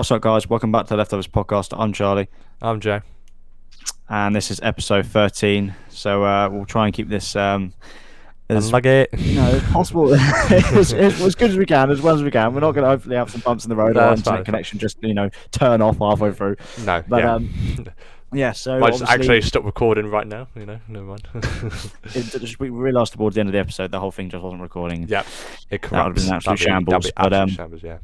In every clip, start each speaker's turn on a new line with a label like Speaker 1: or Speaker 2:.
Speaker 1: What's up, guys? Welcome back to the Leftovers podcast. I'm Charlie,
Speaker 2: I'm Joe.
Speaker 1: and this is episode 13. So we'll try and keep this as
Speaker 2: Unlucky.
Speaker 1: as possible, as good as we can, as well as we can. We're not going to hopefully have some bumps in the road or internet connection just turn off halfway through.
Speaker 2: No,
Speaker 1: but yeah. So
Speaker 2: might just actually stop recording right now. Never mind.
Speaker 1: We realised towards the end of the episode the whole thing just wasn't recording.
Speaker 2: Yeah, it
Speaker 1: corrupts. That would have been an absolute shambles.
Speaker 2: Shambles, yeah.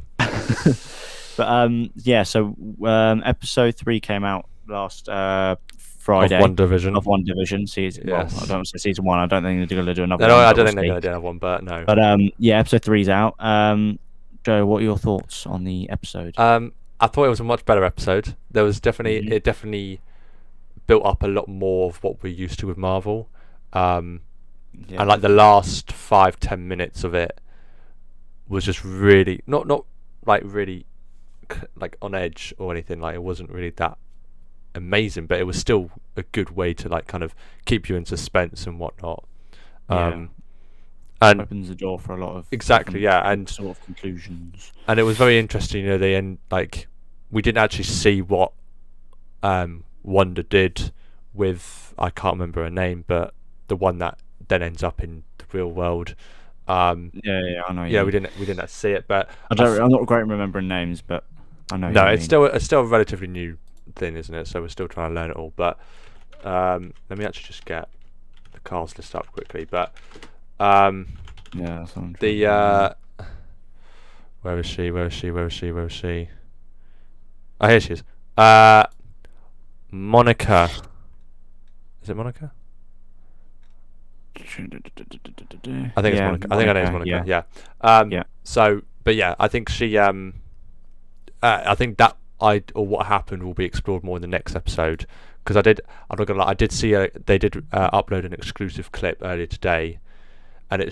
Speaker 1: But yeah, so episode 3 came out last Friday.
Speaker 2: Of One Division.
Speaker 1: Of One Division. Season.
Speaker 2: Yes.
Speaker 1: Well, I don't say season 1. I don't think they're going to do another.
Speaker 2: No, I don't think they're going to do another one, but no.
Speaker 1: But yeah, episode 3's out. Joe, what are your thoughts on the episode?
Speaker 2: I thought it was a much better episode. There was definitely it definitely built up a lot more of what we're used to with Marvel. And like the last 5-10 minutes of it was just really not like really like on edge or anything. Like it wasn't really that amazing, but it was still a good way to like kind of keep you in suspense and whatnot. And
Speaker 1: opens the door for a lot of
Speaker 2: and
Speaker 1: sort of conclusions.
Speaker 2: And it was very interesting. They end like we didn't actually see what Wanda did with, I can't remember her name, but the one that then ends up in the real world.
Speaker 1: I know.
Speaker 2: Yeah, we didn't see it, but
Speaker 1: I'm not great at remembering names, but I know.
Speaker 2: No, it's still a relatively new thing, isn't it? So we're still trying to learn it all. But let me actually just get the cast list up quickly. But
Speaker 1: that's
Speaker 2: the where is she? Oh, here she is. Monica. Is it Monica? I think it's Monica. I think her name's Monica. Yeah. So, but yeah, I think she. I think that what happened will be explored more in the next episode, because I'm not gonna lie, I did see they did upload an exclusive clip earlier today, and it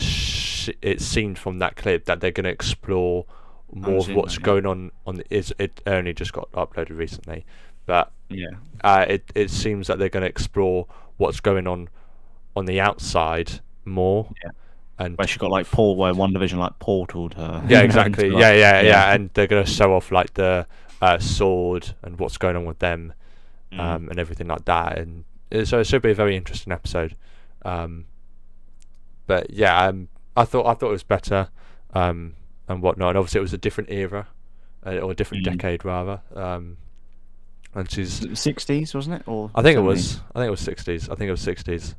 Speaker 2: seemed from that clip that they're going to explore more of what's going on it only just got uploaded recently, but it seems that they're going to explore what's going on the outside more. And
Speaker 1: where she got like where One Division like portaled her.
Speaker 2: Yeah, exactly. And they're going to show off like the sword and what's going on with them, and everything like that. And so it should be a very interesting episode. But yeah, I thought it was better, and whatnot. And obviously it was a different era, or a different decade rather. And she's
Speaker 1: 60s, wasn't it? Or
Speaker 2: I think 70s? it was 60s. I think it was 60s.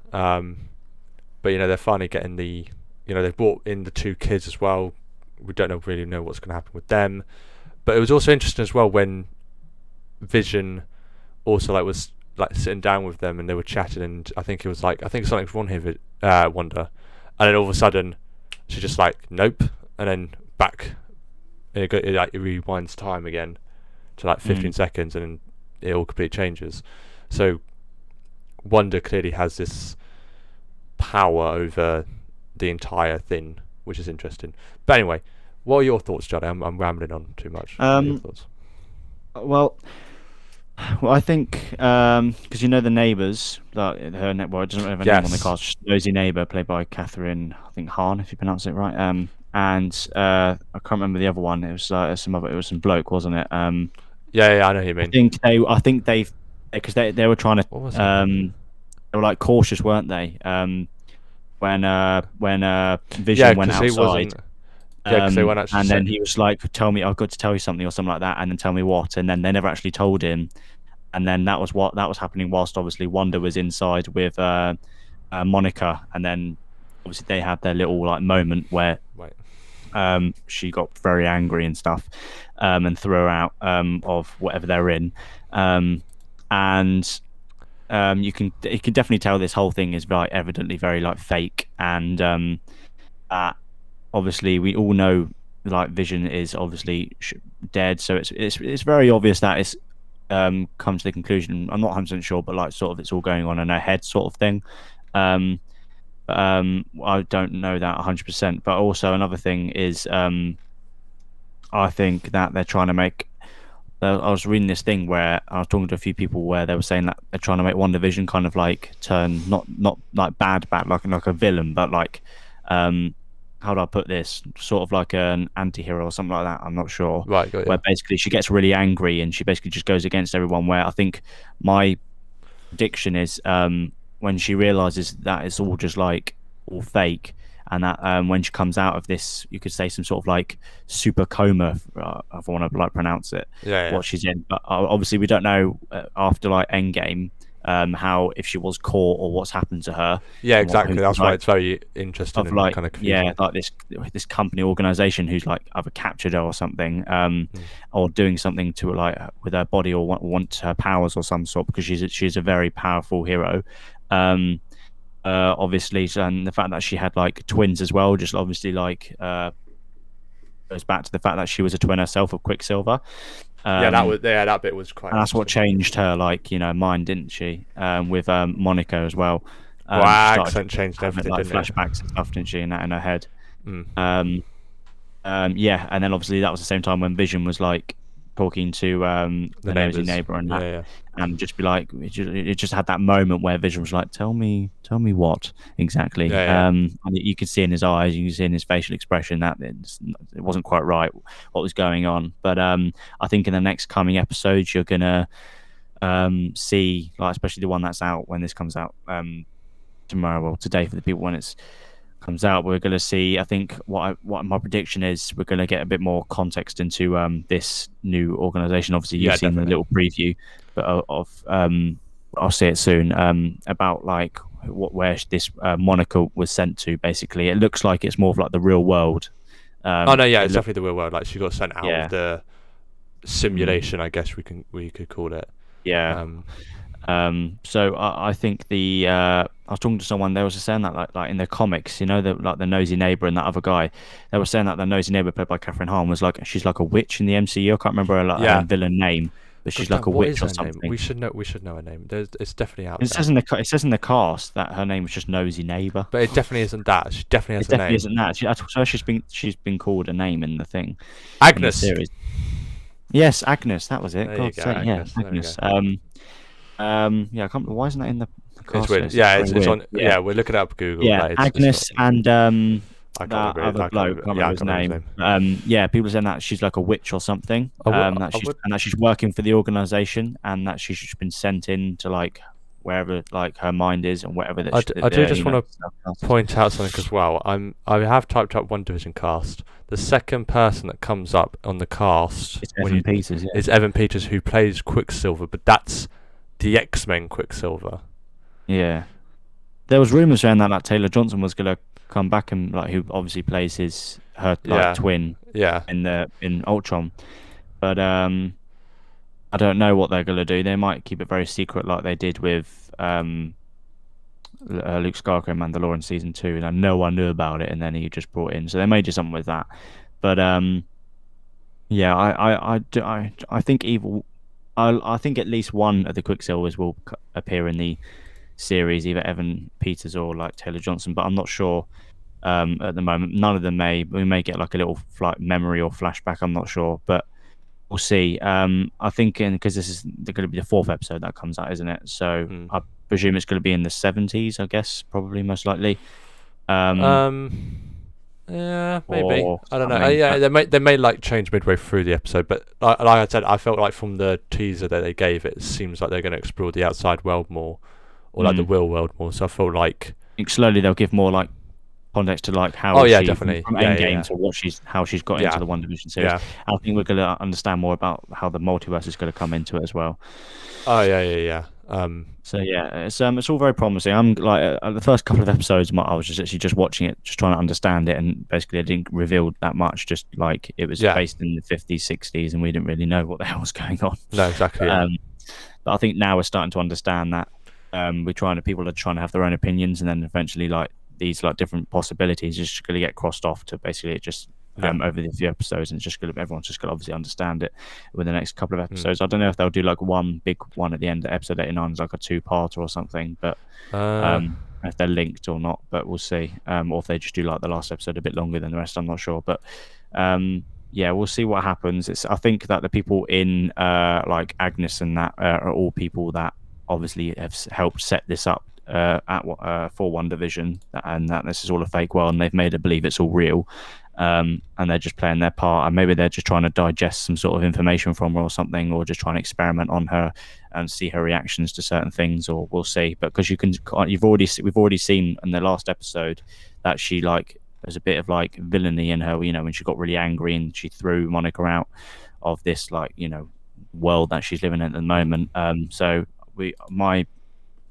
Speaker 2: But they're finally getting the. They've brought in the 2 kids as well. We don't really know what's going to happen with them. But it was also interesting as well when Vision also was sitting down with them and they were chatting, and I think something's wrong here with Wanda, and then all of a sudden she's just like nope, and then back, and it rewinds time again to 15 seconds, and then it all completely changes. So Wanda clearly has this power over the entire thing, which is interesting. But anyway, what are your thoughts, Johnny? I'm rambling on too much. What are your thoughts?
Speaker 1: Well, I think because the neighbours, like her it doesn't have a name on the cast, just Nosy Neighbour, played by Catherine, I think Hahn, if you pronounce it right. And I can't remember the other one. It was some bloke, wasn't it?
Speaker 2: I know who you mean.
Speaker 1: I think they because they were trying to they were like cautious, weren't they? When Vision went outside.
Speaker 2: Because they weren't actually.
Speaker 1: And then he was like, "Tell me, I've got to tell you something," or something like that, and then tell me what. And then they never actually told him. And then that was happening whilst obviously Wanda was inside with Monica, and then obviously they had their little moment where she got very angry and stuff, and threw her out of whatever they're in, and you can definitely tell this whole thing is evidently very fake, and obviously we all know Vision is obviously dead, so it's very obvious that it's come to the conclusion. I'm not 100% sure, but sort of it's all going on in her head sort of thing. I don't know that 100%, but also another thing is I think that they're trying to make I was reading this thing where I was talking to a few people where they were saying that they're trying to make One Division turn not like bad like a villain, but how how do I put this? Sort of like an anti-hero or something like that. I'm not sure.
Speaker 2: Right, got
Speaker 1: Where
Speaker 2: you.
Speaker 1: basically she gets really angry and she basically just goes against everyone. Where I think my prediction is when she realizes that it's all just like all fake, and that when she comes out of this, you could say some sort of like super coma, if I want to like pronounce it,
Speaker 2: Yeah, yeah.
Speaker 1: what she's in. But obviously, we don't know after like Endgame how if she was caught or what's happened to her,
Speaker 2: Yeah,
Speaker 1: and what
Speaker 2: exactly.
Speaker 1: who's
Speaker 2: That's why
Speaker 1: like
Speaker 2: it's very interesting
Speaker 1: of
Speaker 2: and
Speaker 1: like
Speaker 2: kind of
Speaker 1: yeah
Speaker 2: confusing.
Speaker 1: like this company organization who's like either captured her or something
Speaker 2: Mm.
Speaker 1: or doing something to her like with her body or want her powers or some sort because she's a very powerful hero. um Obviously, and the fact that she had like twins as well just obviously like goes back to the fact that she was a twin herself of Quicksilver.
Speaker 2: Yeah, that
Speaker 1: um
Speaker 2: was that bit was quite
Speaker 1: and that's what
Speaker 2: interesting.
Speaker 1: changed her like mind, didn't she? With Monica as well.
Speaker 2: Well,
Speaker 1: She
Speaker 2: our
Speaker 1: started
Speaker 2: accent changed
Speaker 1: having
Speaker 2: everything,
Speaker 1: like
Speaker 2: didn't it?
Speaker 1: flashbacks and stuff, didn't she, in her head.
Speaker 2: Mm.
Speaker 1: um yeah, and then obviously that was the same time when Vision was like talking to
Speaker 2: The
Speaker 1: the nosy
Speaker 2: neighbours.
Speaker 1: neighbor and
Speaker 2: Yeah,
Speaker 1: that,
Speaker 2: yeah.
Speaker 1: and just be like, it just had that moment where Vision was like, tell me what exactly.
Speaker 2: Yeah, yeah.
Speaker 1: And you could see in his eyes, you could see in his facial expression that it wasn't quite right what was going on. But I think in the next coming episodes, you're gonna see, like, especially the one that's out when this comes out tomorrow or today for the people when it's comes out, we're going to see. I think what my prediction is, we're going to get a bit more context into this new organization. Obviously, you've
Speaker 2: Yeah,
Speaker 1: seen the
Speaker 2: definitely.
Speaker 1: little preview, but of I'll see it soon. About like where this Monica was sent to. Basically, it looks like it's more of like the real world.
Speaker 2: Oh no, yeah,
Speaker 1: It
Speaker 2: it's
Speaker 1: look
Speaker 2: definitely the real world. Like she got sent out of
Speaker 1: Yeah.
Speaker 2: the
Speaker 1: Mm,
Speaker 2: simulation, I guess we could call it.
Speaker 1: yeah.
Speaker 2: Um,
Speaker 1: So I think I was talking to someone. They were just saying that like in the comics, the like the nosy neighbor and that other guy. They were saying that the nosy neighbor played by Catherine Hahn was like she's like a witch in the MCU. I can't remember her, like, her
Speaker 2: yeah.
Speaker 1: villain name, but
Speaker 2: God
Speaker 1: she's like
Speaker 2: damn,
Speaker 1: a
Speaker 2: what
Speaker 1: witch
Speaker 2: is
Speaker 1: or
Speaker 2: her name?
Speaker 1: something.
Speaker 2: We should know her name. It's definitely out
Speaker 1: It
Speaker 2: there.
Speaker 1: says it says in the cast that her name was just nosy neighbor.
Speaker 2: But it definitely isn't that. She definitely
Speaker 1: It
Speaker 2: has a
Speaker 1: definitely
Speaker 2: name.
Speaker 1: isn't that. I swear she's been called a name in the thing in the
Speaker 2: Agnes.
Speaker 1: series. Yes, Agnes. That was it.
Speaker 2: There you
Speaker 1: God's
Speaker 2: go,
Speaker 1: sake, yeah,
Speaker 2: Agnes. There we go.
Speaker 1: Agnes. Yeah, I can't. Why isn't that in the
Speaker 2: It's
Speaker 1: cast
Speaker 2: weird.
Speaker 1: list? It's
Speaker 2: Yeah,
Speaker 1: very
Speaker 2: it's
Speaker 1: weird.
Speaker 2: on.
Speaker 1: Yeah.
Speaker 2: Yeah, we're looking it up Google,
Speaker 1: Yeah,
Speaker 2: but it's not.
Speaker 1: Agnes and
Speaker 2: I can't
Speaker 1: that
Speaker 2: remember.
Speaker 1: other
Speaker 2: I can't
Speaker 1: bloke,
Speaker 2: remember.
Speaker 1: can't
Speaker 2: Yeah,
Speaker 1: remember
Speaker 2: I
Speaker 1: his
Speaker 2: can't remember his
Speaker 1: name.
Speaker 2: name.
Speaker 1: Yeah, people are saying that she's like a witch or something.
Speaker 2: I would.
Speaker 1: That she's working for the organization and that she's just been sent in to like wherever like her mind is and whatever
Speaker 2: I do just
Speaker 1: you know
Speaker 2: want to
Speaker 1: stuff.
Speaker 2: point out something as well. I have typed up One Division cast. The second person that comes up on the cast
Speaker 1: It's
Speaker 2: when
Speaker 1: Evan
Speaker 2: you
Speaker 1: Peters, yeah.
Speaker 2: is Evan Peters, who plays Quicksilver, but that's the X-Men Quicksilver.
Speaker 1: Yeah. There was rumors saying that like Taylor Johnson was gonna come back and like who obviously plays her like
Speaker 2: Yeah,
Speaker 1: twin
Speaker 2: yeah.
Speaker 1: in Ultron. But I don't know what they're gonna do. They might keep it very secret, like they did with Luke Skywalker in Mandalorian season 2, and no one knew about it, and then he just brought in. So they may do something with that. But yeah, I think I think at least one of the Quicksilvers will appear in the series, either Evan Peters or like Taylor Johnson. But I'm not sure at the moment. None of them may. We may get like a little memory or flashback. I'm not sure, but we'll see. I think because this is going to be the fourth episode that comes out, isn't it? So
Speaker 2: Mm.
Speaker 1: I presume it's going to be in the 70s. I guess probably most likely.
Speaker 2: Yeah, maybe.
Speaker 1: Or
Speaker 2: I don't know.
Speaker 1: something.
Speaker 2: Yeah, they may like change midway through the episode, but like I said, I felt like from the teaser that they gave, it seems like they're going to explore the outside world more, or like the real world more. So I feel like
Speaker 1: Slowly they'll give more like context to like how
Speaker 2: oh yeah,
Speaker 1: she
Speaker 2: definitely.
Speaker 1: from
Speaker 2: Yeah,
Speaker 1: Endgame
Speaker 2: yeah,
Speaker 1: to what how she's got
Speaker 2: yeah,
Speaker 1: into the One Division series.
Speaker 2: yeah.
Speaker 1: I think we're going to understand more about how the multiverse is going to come into it as well.
Speaker 2: Oh yeah, yeah, yeah.
Speaker 1: So yeah, it's all very promising. I'm like the first couple of episodes, I was just actually just watching it, just trying to understand it, and basically I didn't reveal that much. Just like it was
Speaker 2: Yeah.
Speaker 1: based in the 50s, 60s, and we didn't really know what the hell was going on.
Speaker 2: No, exactly. Yeah.
Speaker 1: But I think now we're starting to understand that people are trying to have their own opinions, and then eventually like these like different possibilities are just going to get crossed off to basically it just over the few episodes, and it's just going to everyone's just going to obviously understand it with the next couple of episodes. I don't know if they'll do like one big one at the end of episode 89 is like a two-parter or something, but if they're linked or not, but we'll see. Or if they just do like the last episode a bit longer than the rest, I'm not sure. But yeah, we'll see what happens. I think that the people in like Agnes and that are all people that obviously have helped set this up for One Division, and that this is all a fake world, and they've made her believe it's all real. And they're just playing their part, and maybe they're just trying to digest some sort of information from her or something, or just trying to experiment on her and see her reactions to certain things, or we'll see. But because we've already seen in the last episode that she like there's a bit of like villainy in her, when she got really angry and she threw Monica out of this like world that she's living in at the moment. So my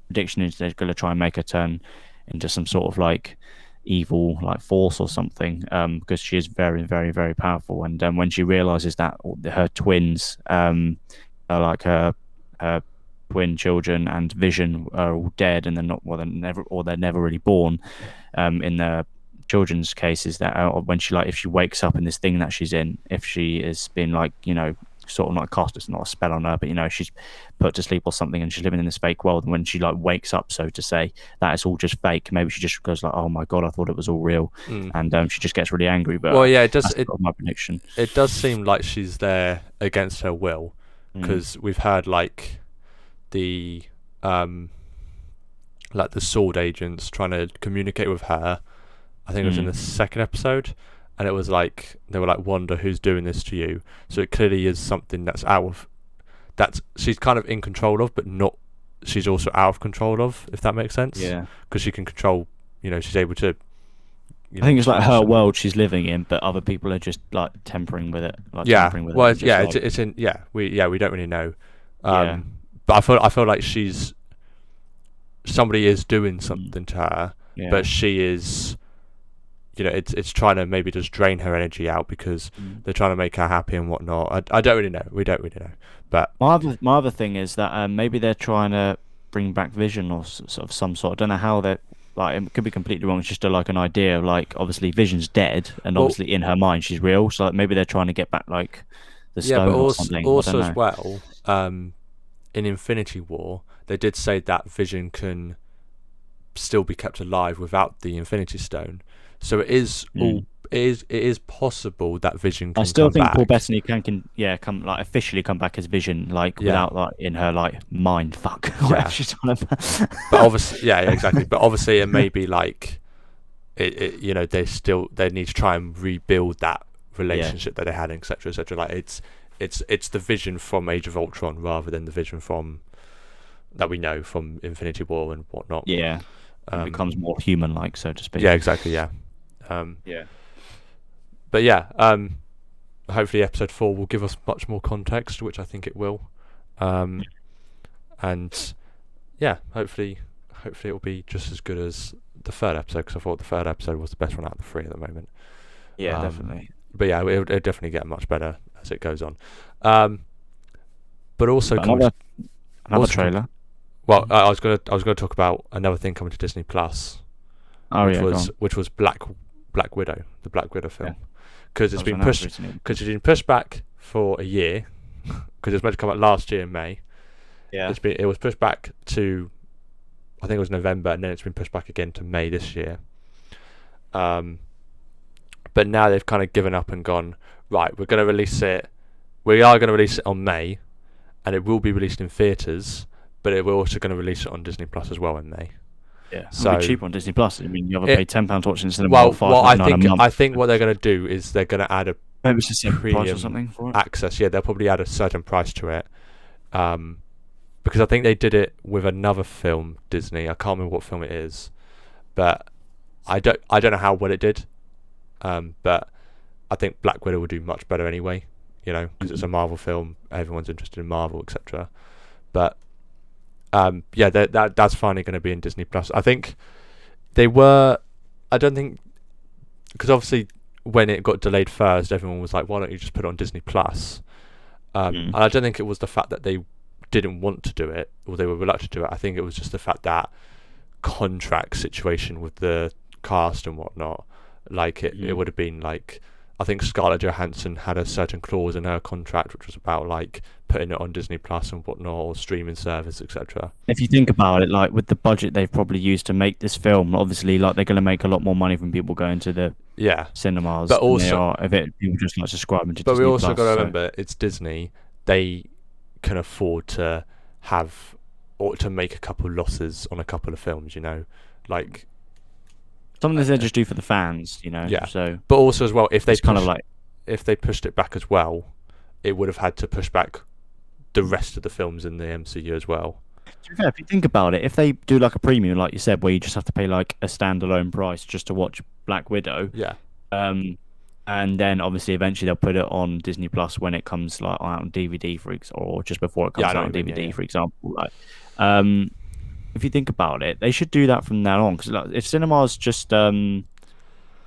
Speaker 1: prediction is they're going to try and make her turn into some sort of like evil like force or something, because she is very, very, very powerful. And when she realizes that her twins, are like her twin children and Vision are all dead, and they're never really born, in the children's cases, that when she if she wakes up in this thing that she's in, if she has been like sort of like cast, it's not a spell on her, but she's put to sleep or something, and she's living in this fake world, and when she like wakes up, so to say, that it's all just fake, maybe she just goes like, oh my god, I thought it was all real. And she just gets really angry. But
Speaker 2: well, yeah, it does.
Speaker 1: My prediction.
Speaker 2: It does seem like she's there against her will, because we've heard like the sword agents trying to communicate with her. I think it was in the second episode, and it was like they were like, Wanda, who's doing this to you? So it clearly is something that's she's kind of in control of, but not. She's also out of control of, if that makes sense.
Speaker 1: Yeah,
Speaker 2: because she can control. She's able to.
Speaker 1: I think it's like her world she's living in, but other people are just like tampering with it. Like,
Speaker 2: yeah,
Speaker 1: tampering with
Speaker 2: well,
Speaker 1: it,
Speaker 2: it's in. Yeah, we don't really know. But I feel like somebody is doing something to her, but she is. It's trying to maybe just drain her energy out, because they're trying to make her happy and whatnot. I don't really know. We don't really know. But
Speaker 1: my other thing is that maybe they're trying to bring back Vision or sort of some sort. I don't know how they're like. It could be completely wrong. It's just like an idea of like, obviously Vision's dead, and obviously in her mind she's real. So like, maybe they're trying to get back like the stone or something.
Speaker 2: Also as well, in Infinity War, they did say that Vision can still be kept alive without the Infinity Stone. So it is it is possible that Vision can.
Speaker 1: I still think
Speaker 2: back.
Speaker 1: Paul Bettany can come like officially come back as Vision, like without like in her like mind fuck.
Speaker 2: Yeah. But obviously, yeah, exactly. But obviously, it may be like it they need to try and rebuild that relationship that they had, etc., etc. Like it's the Vision from Age of Ultron rather than the Vision from that we know from Infinity War and whatnot.
Speaker 1: Yeah, it becomes more human-like, so to speak.
Speaker 2: Yeah, exactly. Yeah. But yeah, hopefully episode 4 will give us much more context, which I think it will. And yeah, hopefully it will be just as good as the third episode, because I thought the third episode was the best one out of the 3 at the moment.
Speaker 1: Yeah, definitely.
Speaker 2: But yeah, it'll definitely get much better as it goes on. But also
Speaker 1: another trailer.
Speaker 2: Well, I was gonna talk about another thing coming to Disney Plus. Which was Black Widow, the Black Widow film, because it's been pushed back for a year, because it was meant to come out last year in May.
Speaker 1: Yeah,
Speaker 2: it was pushed back to, I think it was November, and then it's been pushed back again to May this year. But now they've kind of given up and gone, right, we're going to release it. We are going to release it on May, and it will be released in theaters, but we're also going to release it on Disney Plus as well in May.
Speaker 1: Yeah, so it'll be cheap on Disney Plus. I mean, you ever pay £10 to watch it instead of $5.99
Speaker 2: I think what they're going to do is they're going to add a
Speaker 1: maybe it's a price or something for it.
Speaker 2: Access. Yeah, they'll probably add a certain price to it, because I think they did it with another film, Disney. I can't remember what film it is, but I don't know how well it did. But I think Black Widow will do much better anyway. Because it's a Marvel film, everyone's interested in Marvel, etc. But yeah, that's finally going to be in Disney Plus. I think they were. I don't think, because obviously when it got delayed first, everyone was like, "Why don't you just put it on Disney Plus?" And I don't think it was the fact that they didn't want to do it or they were reluctant to do it. I think it was just the fact that contract situation with the cast and whatnot. Like it would have been like, I think Scarlett Johansson had a certain clause in her contract which was about like putting it on Disney Plus and whatnot, or streaming service, etc.
Speaker 1: If you think about it, like with the budget they've probably used to make this film, obviously like they're going to make a lot more money from people going to the cinemas. But also, people just like subscribing to Disney Plus. But we also
Speaker 2: got to remember, it's Disney. They can afford to have ought to make a couple losses on a couple of films, like
Speaker 1: Something they just do for the fans,
Speaker 2: yeah.
Speaker 1: So,
Speaker 2: but also as well, if they
Speaker 1: it's kind of like,
Speaker 2: if they pushed it back as well, it would have had to push back the rest of the films in the MCU as well.
Speaker 1: to be fair, if you think about it, if they do like a premium, like you said, where you just have to pay like a standalone price just to watch Black Widow,
Speaker 2: Yeah.
Speaker 1: And then obviously eventually they'll put it on Disney Plus when it comes like out on DVD or just before it comes out on DVD, for example. Like, if you think about it, they should do that from now on, because like, if cinemas just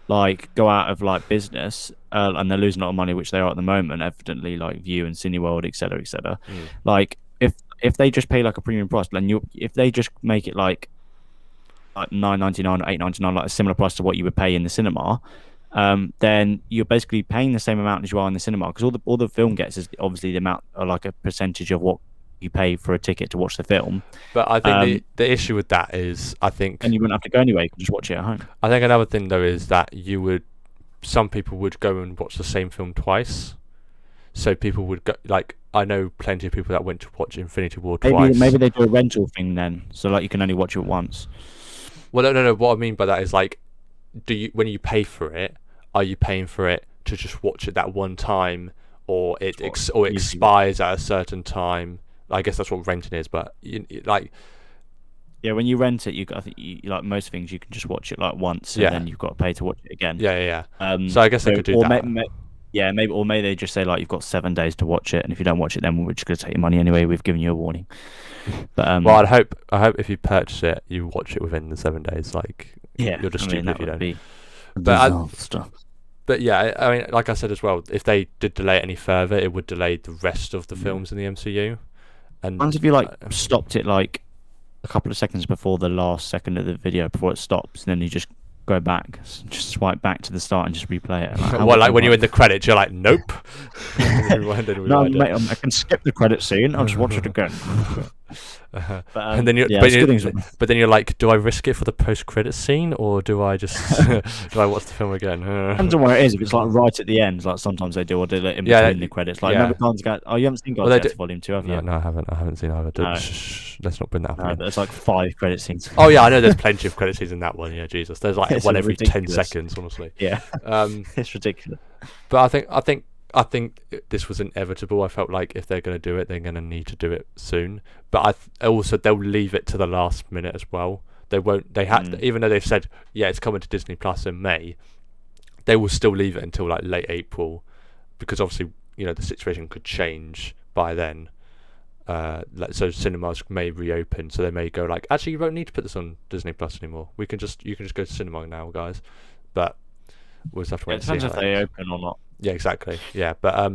Speaker 1: like go out of like business and they're losing a lot of money, which they are at the moment, evidently, like View and Cineworld, etc., etc. Like if they just pay like a premium price, then if they just make it like $9.99 or $8.99, like a similar price to what you would pay in the cinema, then you're basically paying the same amount as you are in the cinema, because all the film gets is obviously the amount, or like a percentage of what you pay for a ticket to watch the film.
Speaker 2: But I think the issue with that is, I think,
Speaker 1: and you wouldn't have to go anywhere, you can just watch it at home.
Speaker 2: I think another thing though is that some people would go and watch the same film twice. So people would go, like, I know plenty of people that went to watch Infinity War twice.
Speaker 1: Maybe they do a rental thing then, so like you can only watch it once.
Speaker 2: Well, no. What I mean by that is, like, when you pay for it, are you paying for it to just watch it that one time, or it expires at a certain time? I guess that's what renting is, but like.
Speaker 1: Yeah, when you rent it, I think like most things, you can just watch it like once, and then you've got to pay to watch it again.
Speaker 2: Yeah. So I guess they could do that.
Speaker 1: Maybe they just say like you've got 7 days to watch it, and if you don't watch it, then we're just going to take your money anyway. We've given you a warning. But
Speaker 2: well, I hope if you purchase it, you watch it within the 7 days. Like, you're just stupid if you don't. But yeah, I mean, like I said as well, if they did delay it any further, it would delay the rest of the films in the MCU. And
Speaker 1: if you like stopped it like a couple of seconds before the last second of the video before it stops, and then you just go back, just swipe back to the start and just replay it.
Speaker 2: Like when you're in the credits, you're like, nope.
Speaker 1: No, mate, I can skip the credit scene. I'll just watch it again.
Speaker 2: And then but then you're like, do I risk it for the post-credit scene, or do I just do I watch the film again?
Speaker 1: Depends on where it is. If it's like right at the end, like sometimes they do, or do it in between the credits. Like remember you haven't seen Godzilla Volume 2, have you?
Speaker 2: No, I haven't seen either. Let's not bring that up again.
Speaker 1: There's like 5 credit scenes.
Speaker 2: Oh yeah, I know there's plenty of credit scenes in that one. Yeah, Jesus, there's like one every ridiculous. 10 seconds, honestly.
Speaker 1: Yeah, it's ridiculous.
Speaker 2: But I think this was inevitable. I felt like if they're going to do it, they're going to need to do it soon. But also they'll leave it to the last minute as well. They won't. They even though they've said it's coming to Disney Plus in May, they will still leave it until like late April, because obviously the situation could change by then. So cinemas may reopen, so they may go like, actually, you won't need to put this on Disney Plus anymore. You can just go to cinema now, guys. But we'll just have to wait.
Speaker 1: It depends if they open or not.
Speaker 2: Yeah, exactly. Yeah, but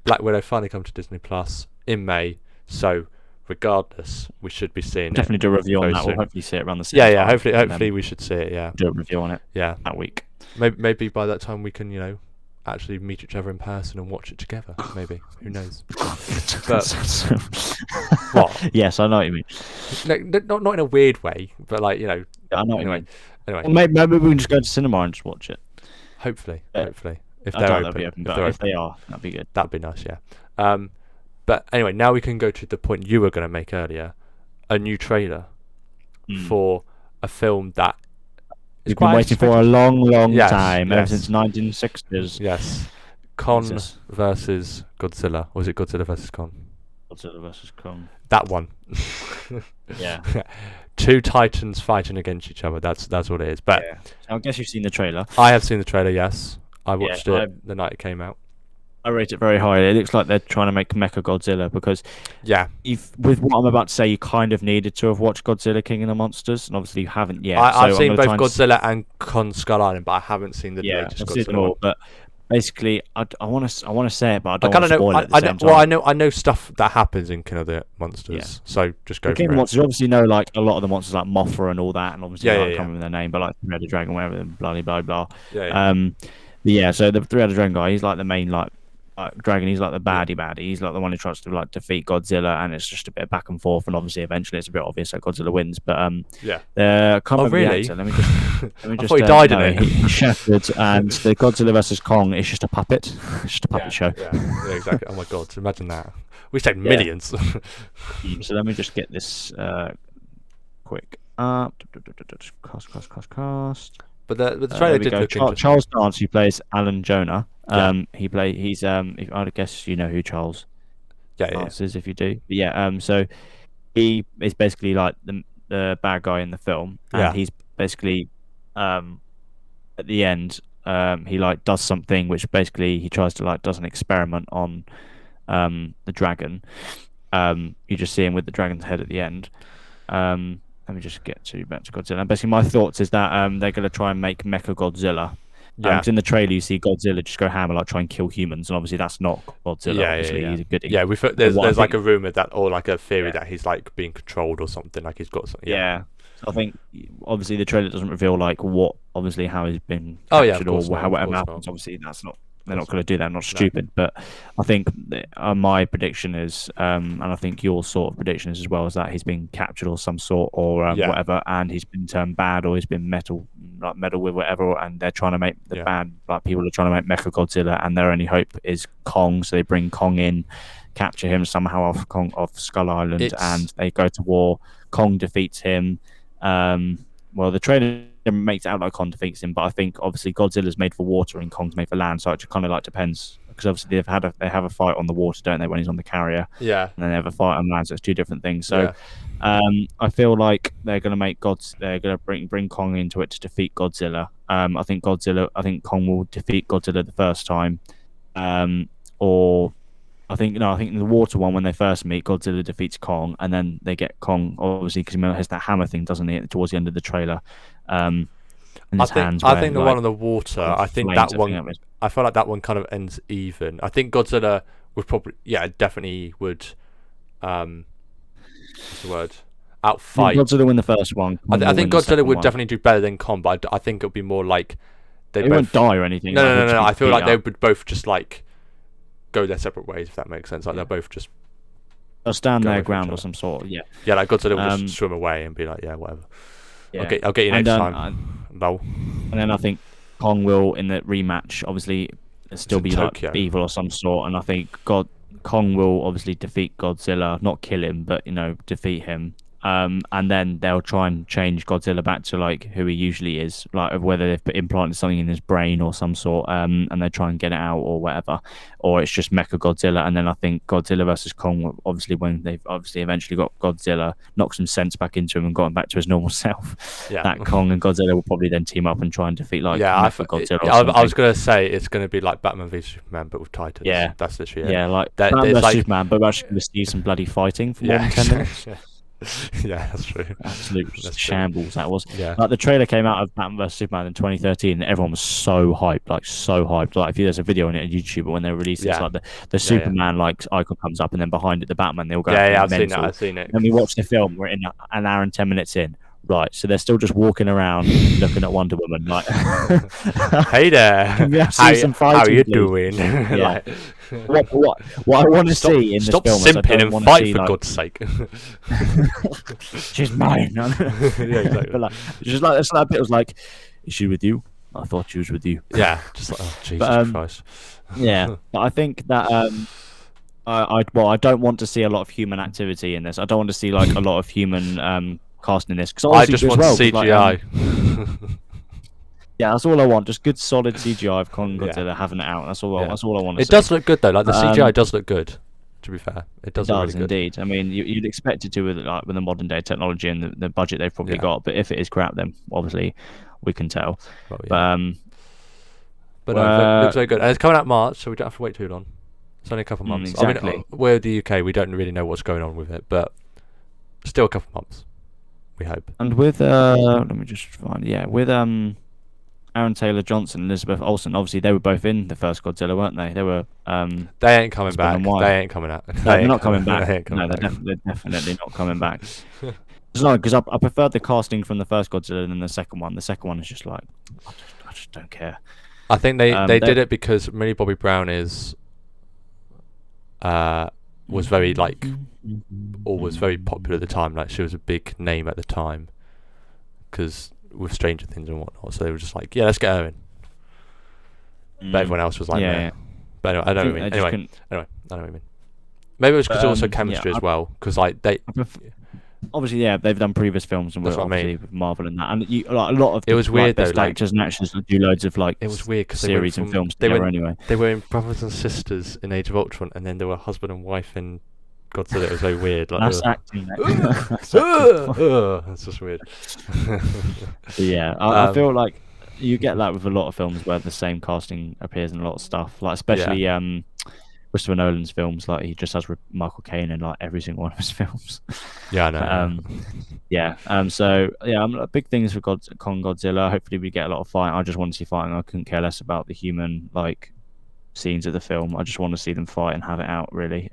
Speaker 2: Black Widow finally come to Disney Plus in May. So regardless, we should be seeing
Speaker 1: definitely do a review on that. We'll hopefully see it around the same
Speaker 2: time.
Speaker 1: Yeah.
Speaker 2: Hopefully we should see it. Yeah.
Speaker 1: Do a review on it.
Speaker 2: Yeah.
Speaker 1: That week.
Speaker 2: Maybe by that time we can actually meet each other in person and watch it together. Maybe. Who knows? But what?
Speaker 1: Yes, I know what you mean.
Speaker 2: No, not in a weird way, but like
Speaker 1: Yeah, I know what you mean.
Speaker 2: Anyway.
Speaker 1: Well, maybe we can just go to cinema and just watch it.
Speaker 2: Hopefully. If
Speaker 1: I
Speaker 2: they're
Speaker 1: doubt
Speaker 2: open.
Speaker 1: If they are, that'd be good.
Speaker 2: That'd be nice, yeah. But anyway, now we can go to the point you were going to make earlier. A new trailer for a film that
Speaker 1: we've been waiting for a long time, ever
Speaker 2: yes.
Speaker 1: since 1960s.
Speaker 2: Yes. Kong versus Godzilla. Or was it Godzilla versus Kong?
Speaker 1: Godzilla versus Kong.
Speaker 2: That one.
Speaker 1: Yeah.
Speaker 2: 2 titans fighting against each other. That's what it is. But
Speaker 1: I guess you've seen the trailer.
Speaker 2: I have seen the trailer. Yes, I watched it the night it came out.
Speaker 1: I rate it very highly. It looks like they're trying to make Mecha Godzilla, because with what I'm about to say, you kind of needed to have watched Godzilla King of the Monsters, and obviously you haven't yet.
Speaker 2: I've seen both Godzilla and Kong Skull Island, but I haven't seen the latest Godzilla one.
Speaker 1: But basically, I want to say it, but I don't want to spoil it at the same time.
Speaker 2: Well, I know stuff that happens in King of the Monsters, so just go for it.
Speaker 1: Monsters, you obviously know like a lot of the monsters like Mothra and all that, and obviously I can't remember their name, but like Three-Headed Dragon, whatever, blah blah blah. So the Three-Headed Dragon guy, he's like the main like Dragon. He's like the
Speaker 2: Yeah.
Speaker 1: baddie. He's like the one who tries to like defeat Godzilla, and it's just a bit of back and forth. And obviously, eventually, it's a bit obvious that Godzilla wins. But
Speaker 2: Yeah.
Speaker 1: I can't
Speaker 2: Oh,
Speaker 1: remember the
Speaker 2: really?
Speaker 1: actor. Let me
Speaker 2: I
Speaker 1: just.
Speaker 2: thought he died in
Speaker 1: no,
Speaker 2: it.
Speaker 1: He's shattered, and the Godzilla versus Kong is just a puppet. It's just a puppet show.
Speaker 2: Yeah, exactly. Oh my god, imagine that. We saved
Speaker 1: Yeah.
Speaker 2: millions.
Speaker 1: So let me just get this quick up. Cast.
Speaker 2: But the
Speaker 1: There
Speaker 2: trailer
Speaker 1: we
Speaker 2: did
Speaker 1: go.
Speaker 2: look interesting.
Speaker 1: Charles Dance, who plays Alan Jonah.
Speaker 2: Yeah.
Speaker 1: He's I guess you know who Charles
Speaker 2: Yeah.
Speaker 1: Dance is if you do. But yeah, so he is basically like the bad guy in the film, and
Speaker 2: Yeah.
Speaker 1: he's basically at the end he like does something which basically he tries to like does an experiment on the dragon. You just see him with the dragon's head at the end. Let me just get back to Godzilla. And basically, my thoughts is that they're going to try and make Mecha Godzilla.
Speaker 2: Yeah.
Speaker 1: 'Cause in the trailer, you see Godzilla just go hammer, like try and kill humans, and obviously that's not Godzilla. Obviously, he's a goodie.
Speaker 2: Yeah,
Speaker 1: What
Speaker 2: there's
Speaker 1: I
Speaker 2: like
Speaker 1: think-
Speaker 2: a rumor that, or like a theory
Speaker 1: Yeah.
Speaker 2: that he's like being controlled or something, like he's got something.
Speaker 1: Yeah. So I think obviously the trailer doesn't reveal like what, obviously how he's been
Speaker 2: Oh, yeah, of
Speaker 1: captured
Speaker 2: course
Speaker 1: or
Speaker 2: not,
Speaker 1: how
Speaker 2: of
Speaker 1: whatever
Speaker 2: course
Speaker 1: happens.
Speaker 2: not.
Speaker 1: Obviously, that's not. They're
Speaker 2: Of
Speaker 1: not
Speaker 2: course
Speaker 1: going to do that. Not
Speaker 2: No.
Speaker 1: stupid, but I think my prediction is, and I think your sort of prediction is as well, is that he's been captured or some sort or
Speaker 2: Yeah.
Speaker 1: whatever, and he's been turned bad or he's been meddled with whatever, and they're trying to make the
Speaker 2: Yeah.
Speaker 1: bad like people are trying to make Mecha Godzilla, and their only hope is Kong, so they bring Kong in, capture him somehow off Skull Island, and they go to war. Kong defeats him. Well, the trailer makes it out like Kong defeats him, but I think obviously Godzilla's made for water and Kong's made for land, so it kind of like depends, because obviously they have a fight on the water, don't they, when he's on the carrier,
Speaker 2: Yeah.
Speaker 1: and then they have a fight on land, so it's two different things. So I feel like they're gonna bring Kong into it to defeat Godzilla. I think Kong will defeat Godzilla the first time, or I think in the water one, when they first meet, Godzilla defeats Kong, and then they get Kong, obviously, because he has that hammer thing, doesn't he, towards the end of the trailer. In his hands.
Speaker 2: I think the one on the water, I think that one,
Speaker 1: everything up.
Speaker 2: I feel like that one kind of ends even. I think Godzilla would probably, definitely would, what's the word? Outfight.
Speaker 1: Godzilla win the first one.
Speaker 2: I think Godzilla would
Speaker 1: one.
Speaker 2: definitely do better than Kong, but I think it would be more like
Speaker 1: They
Speaker 2: both
Speaker 1: won't die or anything.
Speaker 2: No,
Speaker 1: like,
Speaker 2: no,
Speaker 1: they'll
Speaker 2: no,
Speaker 1: just
Speaker 2: no.
Speaker 1: be
Speaker 2: I feel
Speaker 1: beat
Speaker 2: like they
Speaker 1: up.
Speaker 2: would both just like go their separate ways, if that makes sense. Like they'll both just
Speaker 1: They'll stand
Speaker 2: go
Speaker 1: their
Speaker 2: with each
Speaker 1: ground or
Speaker 2: other.
Speaker 1: some sort. Yeah.
Speaker 2: like Godzilla will
Speaker 1: Um,
Speaker 2: just swim away and be like, yeah, whatever.
Speaker 1: Yeah.
Speaker 2: I'll get you
Speaker 1: And,
Speaker 2: next
Speaker 1: um,
Speaker 2: time. Lol.
Speaker 1: And then I think Kong will, in the rematch, obviously still
Speaker 2: in
Speaker 1: be
Speaker 2: Tokyo.
Speaker 1: like evil or some sort, and I think Kong will obviously defeat Godzilla, not kill him, but defeat him. And then they'll try and change Godzilla back to like who he usually is, like whether they've implanted something in his brain or some sort, and they try and get it out or whatever, or it's just Mecha Godzilla. And then I think Godzilla versus Kong, obviously when they've obviously eventually got Godzilla, knocked some sense back into him and got him back to his normal self,
Speaker 2: Yeah.
Speaker 1: that Kong and Godzilla will probably then team up and try and defeat like Mecha Godzilla. Or
Speaker 2: I was
Speaker 1: something.
Speaker 2: gonna say it's gonna be like Batman v Superman, but with Titans.
Speaker 1: Yeah.
Speaker 2: That's literally it.
Speaker 1: Yeah, like
Speaker 2: That-
Speaker 1: Batman
Speaker 2: there's
Speaker 1: versus
Speaker 2: like-
Speaker 1: Superman, but we're actually going to see some bloody fighting for more
Speaker 2: Yeah.
Speaker 1: than 10 minutes.
Speaker 2: Yeah, that's true.
Speaker 1: Absolute
Speaker 2: That's true.
Speaker 1: shambles that was.
Speaker 2: Yeah.
Speaker 1: Like the trailer came out of Batman vs Superman in 2013, and everyone was so hyped, like so hyped. Like if there's a video on it on YouTube, but when they released it, it's
Speaker 2: Yeah.
Speaker 1: like the Superman like icon comes up, and then behind it the Batman. They all go.
Speaker 2: Yeah, I've seen
Speaker 1: mental.
Speaker 2: it. I've seen it.
Speaker 1: And we watched the film. We're in an hour and 10 minutes in. Right, so they're still just walking around looking at Wonder Woman, like.
Speaker 2: Hey there.
Speaker 1: Can we see some
Speaker 2: How
Speaker 1: fighting,
Speaker 2: you
Speaker 1: please?
Speaker 2: doing?
Speaker 1: Yeah.
Speaker 2: Like,
Speaker 1: what I want to
Speaker 2: stop
Speaker 1: see in this
Speaker 2: stop
Speaker 1: film is I
Speaker 2: simping
Speaker 1: don't
Speaker 2: and
Speaker 1: wanna
Speaker 2: fight
Speaker 1: see,
Speaker 2: for
Speaker 1: like,
Speaker 2: God's sake.
Speaker 1: She's mine.
Speaker 2: Yeah, exactly.
Speaker 1: But like, just like that bit was like, is she with you? I thought she was with you.
Speaker 2: Yeah, just like, oh Jesus
Speaker 1: But,
Speaker 2: Christ.
Speaker 1: Yeah, but I think that I don't want to see a lot of human activity in this. I don't want to see like a lot of human casting in this, because
Speaker 2: I just want CGI.
Speaker 1: yeah, that's all I want. Just good solid CGI of Kong and
Speaker 2: Yeah.
Speaker 1: Godzilla having it out. That's all.
Speaker 2: Yeah.
Speaker 1: That's all I want to
Speaker 2: It
Speaker 1: see.
Speaker 2: does look good though. Like the CGI
Speaker 1: Um,
Speaker 2: does look good. To be fair, it does look
Speaker 1: does
Speaker 2: really good.
Speaker 1: indeed. I mean, you'd expect it to with the modern day technology and the budget they've probably
Speaker 2: Yeah.
Speaker 1: got. But if it is crap, then obviously we can tell.
Speaker 2: Well, yeah.
Speaker 1: But
Speaker 2: But it looks very good. And it's coming out March, so we don't have to wait too long. It's only a couple of months. I
Speaker 1: exactly.
Speaker 2: mean, we're the UK. We don't really know what's going on with it, but still a couple of months. We hope.
Speaker 1: And with let me just find with Aaron Taylor Johnson and Elizabeth Olsen, obviously they were both in the first Godzilla, weren't they? They were
Speaker 2: They ain't coming
Speaker 1: husband
Speaker 2: back.
Speaker 1: and wife.
Speaker 2: They ain't coming out.
Speaker 1: No, they're not coming back.
Speaker 2: They ain't coming
Speaker 1: No,
Speaker 2: back.
Speaker 1: they're definitely not coming back. It's not, because I preferred the casting from the first Godzilla than the second one. The second one is just like I just don't care.
Speaker 2: I think they
Speaker 1: They-
Speaker 2: did it because Millie Bobby Brown is was very like, or was very popular at the time. Like she was a big name at the time because with Stranger Things and whatnot. So they were just like, yeah, let's get her in. But everyone else was like,
Speaker 1: yeah,
Speaker 2: meh.
Speaker 1: yeah.
Speaker 2: But anyway, I don't know what you mean. Anyway, I know what you mean. Maybe it was because also chemistry as well. Because like they.
Speaker 1: Obviously, yeah, they've done previous films and
Speaker 2: That's
Speaker 1: we're
Speaker 2: what I
Speaker 1: obviously
Speaker 2: mean.
Speaker 1: with Marvel and that, and you, like, a lot of
Speaker 2: It was weird
Speaker 1: best
Speaker 2: though, like,
Speaker 1: actors and actors do loads of like
Speaker 2: it was weird because
Speaker 1: series and films
Speaker 2: they
Speaker 1: together
Speaker 2: went,
Speaker 1: anyway.
Speaker 2: They were in Brothers and Sisters in Age of Ultron, and then they were husband and wife in Godzilla. It was very weird. Like,
Speaker 1: That's acting. That's acting.
Speaker 2: That's just weird.
Speaker 1: Yeah, I feel like you get that with a lot of films where the same casting appears in a lot of stuff, like especially Christopher Nolan's films. Like he just has Michael Caine in like every single one of his films.
Speaker 2: Yeah, I know.
Speaker 1: So big things for Kong Godzilla. Hopefully we get a lot of fighting. I just want to see fighting. I couldn't care less about the human like scenes of the film. I just want to see them fight and have it out really.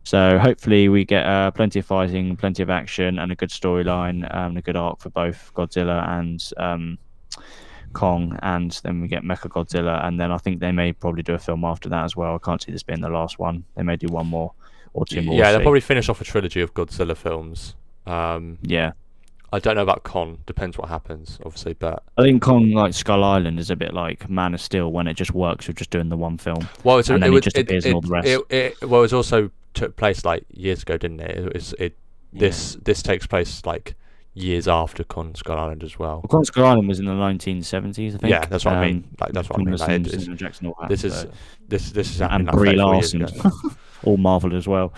Speaker 1: So hopefully we get plenty of fighting, plenty of action, and a good storyline, and a good arc for both Godzilla and Kong, and then we get Mechagodzilla, and then I think they may probably do a film after that as well. I can't see this being the last one. They may do one more or two more.
Speaker 2: Yeah, they'll probably finish off a trilogy of Godzilla films.
Speaker 1: Yeah.
Speaker 2: I don't know about Kong. Depends what happens, obviously, but
Speaker 1: I think Kong, like Skull Island, is a bit like Man of Steel when it just works with just doing the one film.
Speaker 2: Well,
Speaker 1: and then it just appears in all the rest.
Speaker 2: It also took place like years ago, didn't it? This takes place like years after Kong Skull Island as well.
Speaker 1: Kong Skull Island was in the 1970s, I think.
Speaker 2: Yeah, that's what I mean. Like that's what I mean. Like, this is happening
Speaker 1: and Brie
Speaker 2: like
Speaker 1: Larson, all Marvel as well.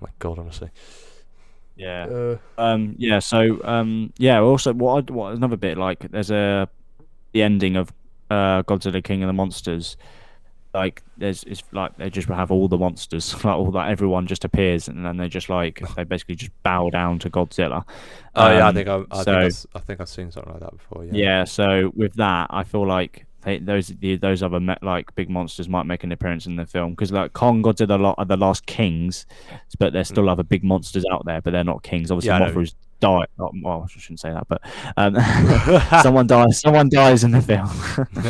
Speaker 2: My God, honestly.
Speaker 1: Yeah. Also, what another bit like there's the ending of Godzilla King of the Monsters. Like it's like they just have all the monsters, like all that everyone just appears, and then they just like they basically just bow down to Godzilla.
Speaker 2: Oh yeah, I think I've seen something like that before. Yeah.
Speaker 1: Yeah. So with that, I feel like those other like big monsters might make an appearance in the film because like Kong, Godzilla are the last kings, but there's still other big monsters out there, but they're not kings. Obviously, Mothra's died. Well, I shouldn't say that, but someone dies. Someone dies in the film.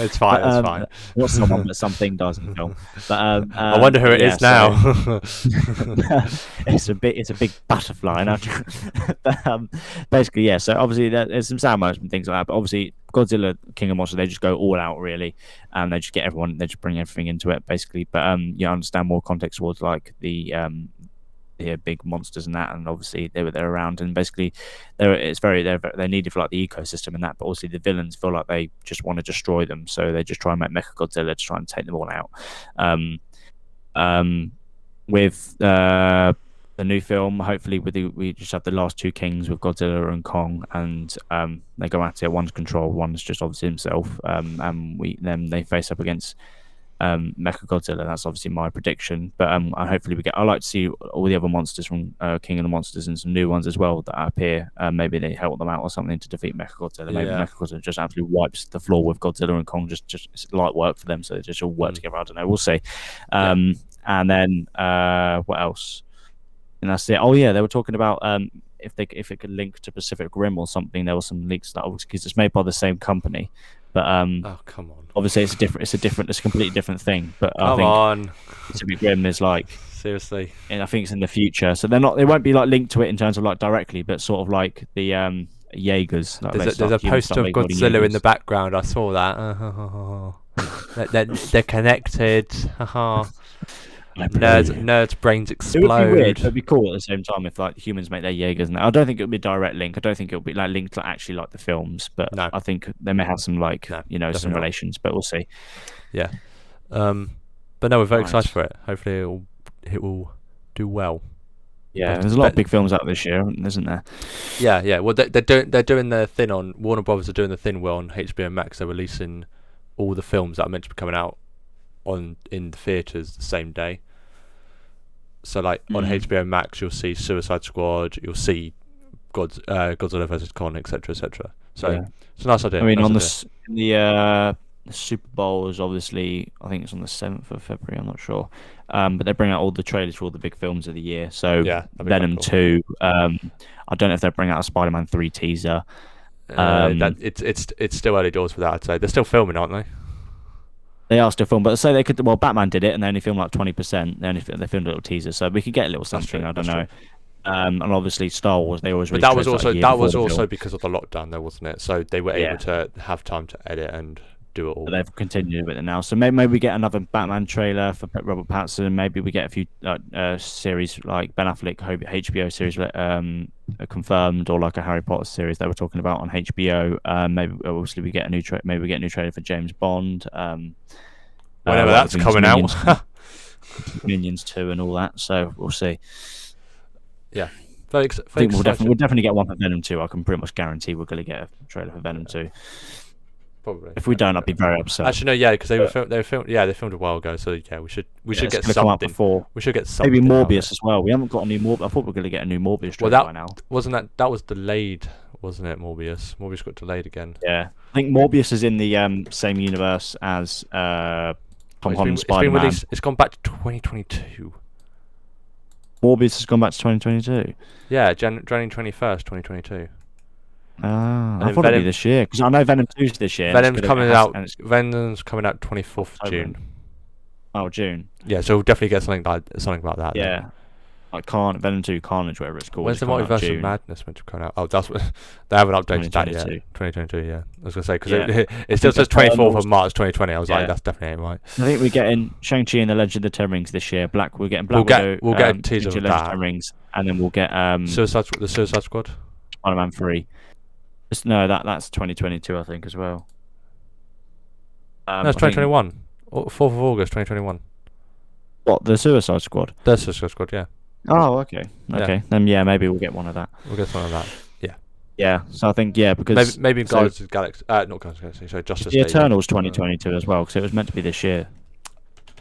Speaker 2: It's fine. It's fine.
Speaker 1: Not someone, but something dies in the film. But
Speaker 2: I wonder who it is now.
Speaker 1: It's a big butterfly. But, basically, yeah. So obviously, there's some sound moments and things like that. But obviously, Godzilla King of Monsters, they just go all out really, and they just get everyone. They just bring everything into it basically. But you understand more context towards like the big monsters and that, and obviously they're around, and basically they're needed for like the ecosystem and that, but also the villains feel like they just want to destroy them, so they just try and make Mechagodzilla to try and take them all out. With the new film, hopefully we just have the last two kings with Godzilla and Kong, and they go at it. One's controlled, one's just obviously himself, and then they face up against Mechagodzilla. That's obviously my prediction, but hopefully I like to see all the other monsters from King of the Monsters and some new ones as well that appear. Maybe they help them out or something to defeat Mechagodzilla. Maybe Mechagodzilla just absolutely wipes the floor with Godzilla and Kong. Just it's light work for them, so they just all work together. I don't know. We'll see. And then what else? And that's it. Oh yeah, they were talking about if it could link to Pacific Rim or something. There were some leaks that because it's made by the same company, but
Speaker 2: oh come on.
Speaker 1: Obviously, it's a completely different thing. But
Speaker 2: I think
Speaker 1: Pacific Rim is like
Speaker 2: seriously,
Speaker 1: and I think it's in the future, so they won't be like linked to it in terms of like directly, but sort of like the Jaegers. Like
Speaker 2: there's a poster of Godzilla in the background. I saw that. They're connected. Nerds' brains explode.
Speaker 1: It would be weird. It'd be cool at the same time if like humans make their Jaegers. And I don't think it would be a direct link. I don't think it would be like linked to actually like the films. But
Speaker 2: no.
Speaker 1: I think they may have some like some relations. But we'll see.
Speaker 2: Yeah. But no, we're very excited for it. Hopefully it will do well.
Speaker 1: Yeah, there's a lot of big films out this year, isn't there?
Speaker 2: Yeah. Well, they're doing their thing on Warner Brothers are doing the thing well on HBO Max. They're releasing all the films that are meant to be coming out in the theaters the same day. So like on HBO Max you'll see Suicide Squad, you'll see Godzilla vs Kong, etc. So it's a nice idea.
Speaker 1: I mean, on the Super Bowl is obviously, I think it's on the 7th of February, I'm not sure, but they bring out all the trailers for all the big films of the year. So Venom 2, I don't know if they'll bring out a Spider-Man 3 teaser.
Speaker 2: It's still early doors for that, I'd say. They're still filming, aren't they?
Speaker 1: They are still filmed, but say they could. Well, Batman did it, and they only filmed like 20%. They filmed a little teaser, so we could get a little
Speaker 2: That's
Speaker 1: something.
Speaker 2: true.
Speaker 1: I don't
Speaker 2: That's
Speaker 1: know.
Speaker 2: true.
Speaker 1: And obviously Star Wars, they always
Speaker 2: But
Speaker 1: release
Speaker 2: that was
Speaker 1: trailers, like,
Speaker 2: also
Speaker 1: a year
Speaker 2: that
Speaker 1: before
Speaker 2: was
Speaker 1: the
Speaker 2: also
Speaker 1: film.
Speaker 2: because of the lockdown, though, wasn't it? So they were able to have time to edit and do it all.
Speaker 1: But they've continued with it now. So maybe we get another Batman trailer for Robert Pattinson. Maybe we get a few series like Ben Affleck HBO series confirmed, or like a Harry Potter series they were talking about on HBO. Maybe obviously we get a new trailer for James Bond.
Speaker 2: Whenever that's coming
Speaker 1: Minions,
Speaker 2: out.
Speaker 1: Minions 2 and all that. So we'll see.
Speaker 2: Yeah.
Speaker 1: I think we'll definitely get one for Venom 2. I can pretty much guarantee we're going to get a trailer for Venom 2.
Speaker 2: Probably.
Speaker 1: If we don't, I'd be very upset.
Speaker 2: Actually, no, yeah, because they filmed a while ago. So yeah, we should get
Speaker 1: it's come out
Speaker 2: something.
Speaker 1: before.
Speaker 2: We should get something.
Speaker 1: Maybe Morbius as well. We haven't got a new Morbius. I thought we were going to get a new Morbius trailer by now.
Speaker 2: That was delayed, wasn't it? Morbius got delayed again.
Speaker 1: Yeah, I think Morbius is in the same universe as Tom Holland's Spider-Man.
Speaker 2: It's gone back to 2022.
Speaker 1: Morbius has gone back to 2022.
Speaker 2: Yeah, January 21st, 2022.
Speaker 1: I thought it'd be this year because I know Venom 2's this year.
Speaker 2: Venom's coming out 24th of June.
Speaker 1: Oh, June.
Speaker 2: Yeah, so we'll definitely get something about that.
Speaker 1: Yeah.
Speaker 2: Then.
Speaker 1: Like Venom 2 Carnage, whatever it's called.
Speaker 2: When's the Multiverse of Madness meant to come out? Oh, that's what they haven't updated that yet. 2022, yeah. I was gonna say because it still says 24th of March 2020. I was like, that's definitely ain't right.
Speaker 1: I think we're getting Shang-Chi and the Legend of the Ten Rings this year. We're getting Black Widow.
Speaker 2: We'll get a teaser of that.
Speaker 1: Ten Rings, and then we'll get
Speaker 2: the Suicide Squad.
Speaker 1: Spider-Man 3. No, that's 2022, I think, as well.
Speaker 2: No, it's 2021. 4th of August, 2021.
Speaker 1: What, the Suicide Squad?
Speaker 2: The Suicide Squad, yeah.
Speaker 1: Oh, okay. Okay. Then, maybe we'll get one of that.
Speaker 2: We'll get one of that, yeah.
Speaker 1: Yeah, so I think, because...
Speaker 2: Maybe Guardians of the Galaxy... not Guardians of the Galaxy, sorry, Justice
Speaker 1: The
Speaker 2: League.
Speaker 1: Eternals 2022 as well, because it was meant to be this year.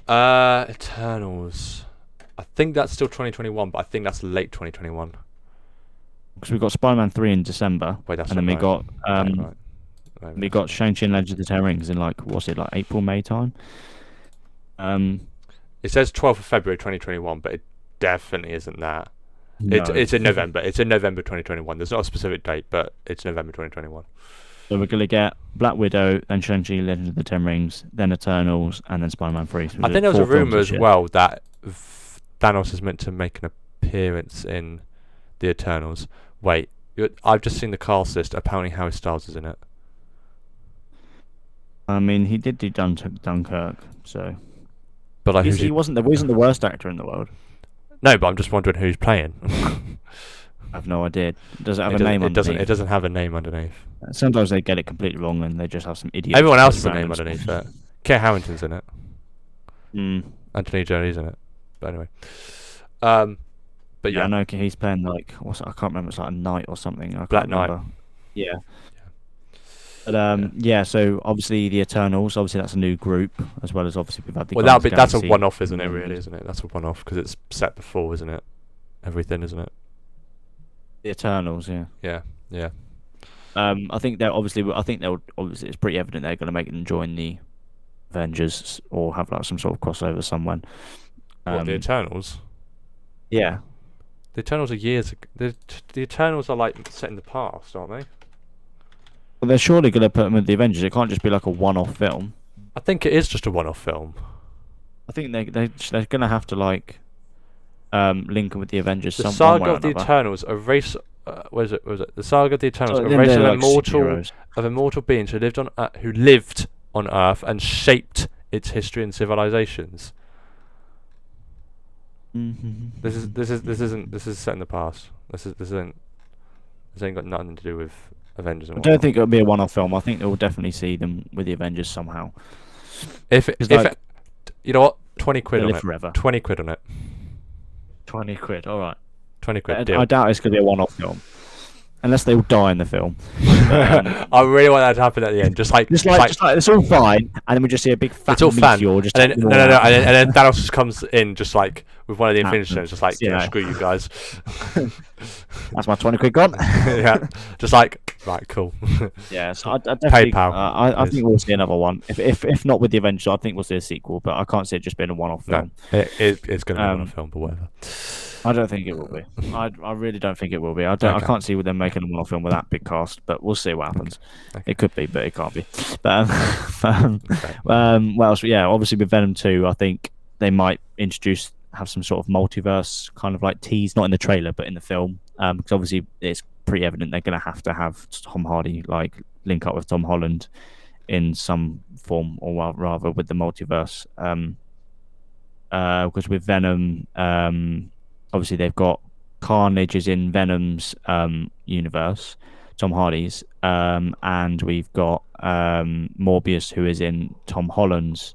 Speaker 2: Eternals... I think that's still 2021, but I think that's late 2021.
Speaker 1: Because we got Spider-Man 3 in December,
Speaker 2: Wait, that's
Speaker 1: and then we got
Speaker 2: right.
Speaker 1: we got Shang-Chi and Legend of the Ten Rings in April, May time.
Speaker 2: It says 12th of February 2021, but it definitely isn't that.
Speaker 1: No.
Speaker 2: It's in November. It's in November 2021. There's not a specific date, but it's November 2021.
Speaker 1: So we're gonna get Black Widow, then Shang-Chi, Legend of the Ten Rings, then Eternals, and then Spider-Man 3. So
Speaker 2: I think there was a rumor as well that Thanos is meant to make an appearance in the Eternals. Wait, I've just seen the cast list. Apparently Harry Styles is in it.
Speaker 1: I mean, he did do Dunkirk, so.
Speaker 2: But like,
Speaker 1: he wasn't the worst actor in the world.
Speaker 2: No, but I'm just wondering who's playing.
Speaker 1: I have no idea. Does it have a name underneath?
Speaker 2: It doesn't have a name underneath.
Speaker 1: Sometimes they get it completely wrong and they just have some idiot.
Speaker 2: Everyone else has a name underneath it. Kate Harington's in it. Anthony Jolie's in it. But anyway. But yeah,
Speaker 1: I know he's playing I can't remember. It's like a knight or something.
Speaker 2: Black Knight.
Speaker 1: Yeah. But so obviously the Eternals. Obviously that's a new group, as well as obviously we've had the.
Speaker 2: Well, that's a one-off, isn't it? Really, isn't it? That's a one-off because it's set before, isn't it? Everything, isn't it?
Speaker 1: The Eternals, yeah.
Speaker 2: Yeah.
Speaker 1: I think they'll obviously. It's pretty evident they're going to make them join the Avengers or have some sort of crossover somewhere.
Speaker 2: What, the Eternals?
Speaker 1: Yeah.
Speaker 2: The Eternals are years ago. The Eternals are set in the past, aren't they?
Speaker 1: Well, they're surely going to put them with the Avengers. It can't just be like a one-off film.
Speaker 2: I think it is just a one-off film.
Speaker 1: I think they're going to have to link them with the Avengers.
Speaker 2: The saga of the Eternals, a race. What is it? The saga of the Eternals, a race of immortal beings who lived on Earth and shaped its history and civilizations.
Speaker 1: Mm-hmm.
Speaker 2: This is set in the past. This ain't got nothing to do with Avengers.
Speaker 1: I don't think it'll be a one-off film. I think they'll definitely see them with the Avengers somehow.
Speaker 2: If you know what, 20 quid on it.
Speaker 1: Forever.
Speaker 2: 20 quid on it.
Speaker 1: 20 quid. All right.
Speaker 2: 20 quid. Deal.
Speaker 1: I doubt it's going to be a one-off film, unless they all die in the film.
Speaker 2: I really want that to happen at the end. Just like
Speaker 1: it's all fine, and then we just see a big fat meteor. Just
Speaker 2: and then Thanos just comes in just with one of the Infinity Stones, just screw you guys.
Speaker 1: That's my 20 quid gone.
Speaker 2: Yeah, just right, cool.
Speaker 1: Yeah, so I definitely.
Speaker 2: PayPal.
Speaker 1: I think we'll see another one. If not with the Avengers, I think we'll see a sequel. But I can't see it just being a one-off film.
Speaker 2: No, it's going to be a one-off film, but whatever.
Speaker 1: I don't think it will be. I really don't think it will be. I
Speaker 2: Okay.
Speaker 1: can't see them making a Marvel film with that big cast, but we'll see what
Speaker 2: Okay.
Speaker 1: happens.
Speaker 2: Okay.
Speaker 1: It could be, but it can't be. But
Speaker 2: Okay.
Speaker 1: what else? Yeah, obviously with Venom 2, I think they might have some sort of multiverse kind of like tease, not in the trailer, but in the film. Because obviously it's pretty evident they're going to have Tom Hardy like link up with Tom Holland in some form, or rather with the multiverse. Because with Venom, obviously they've got Carnage is in Venom's universe, Tom Hardy's, and we've got Morbius who is in Tom Holland's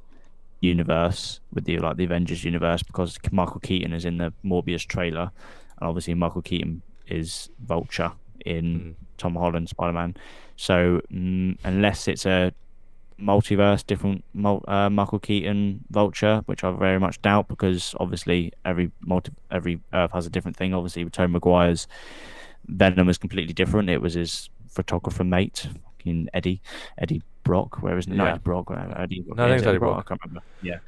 Speaker 1: universe with the Avengers universe because Michael Keaton is in the Morbius trailer, and obviously Michael Keaton is Vulture in
Speaker 2: Mm.
Speaker 1: Tom Holland's Spider-Man. So unless it's a multiverse, different Michael Keaton Vulture, which I very much doubt because obviously every Earth has a different thing. Obviously, with Tobey Maguire's Venom is completely different. It was his photographer mate, fucking Eddie Brock. Where is it? Not
Speaker 2: Yeah.
Speaker 1: Eddie Brock. Eddie.
Speaker 2: No, I think
Speaker 1: Is
Speaker 2: it's
Speaker 1: Eddie
Speaker 2: Eddie
Speaker 1: Brock?
Speaker 2: Brock.
Speaker 1: I can't remember. Yeah.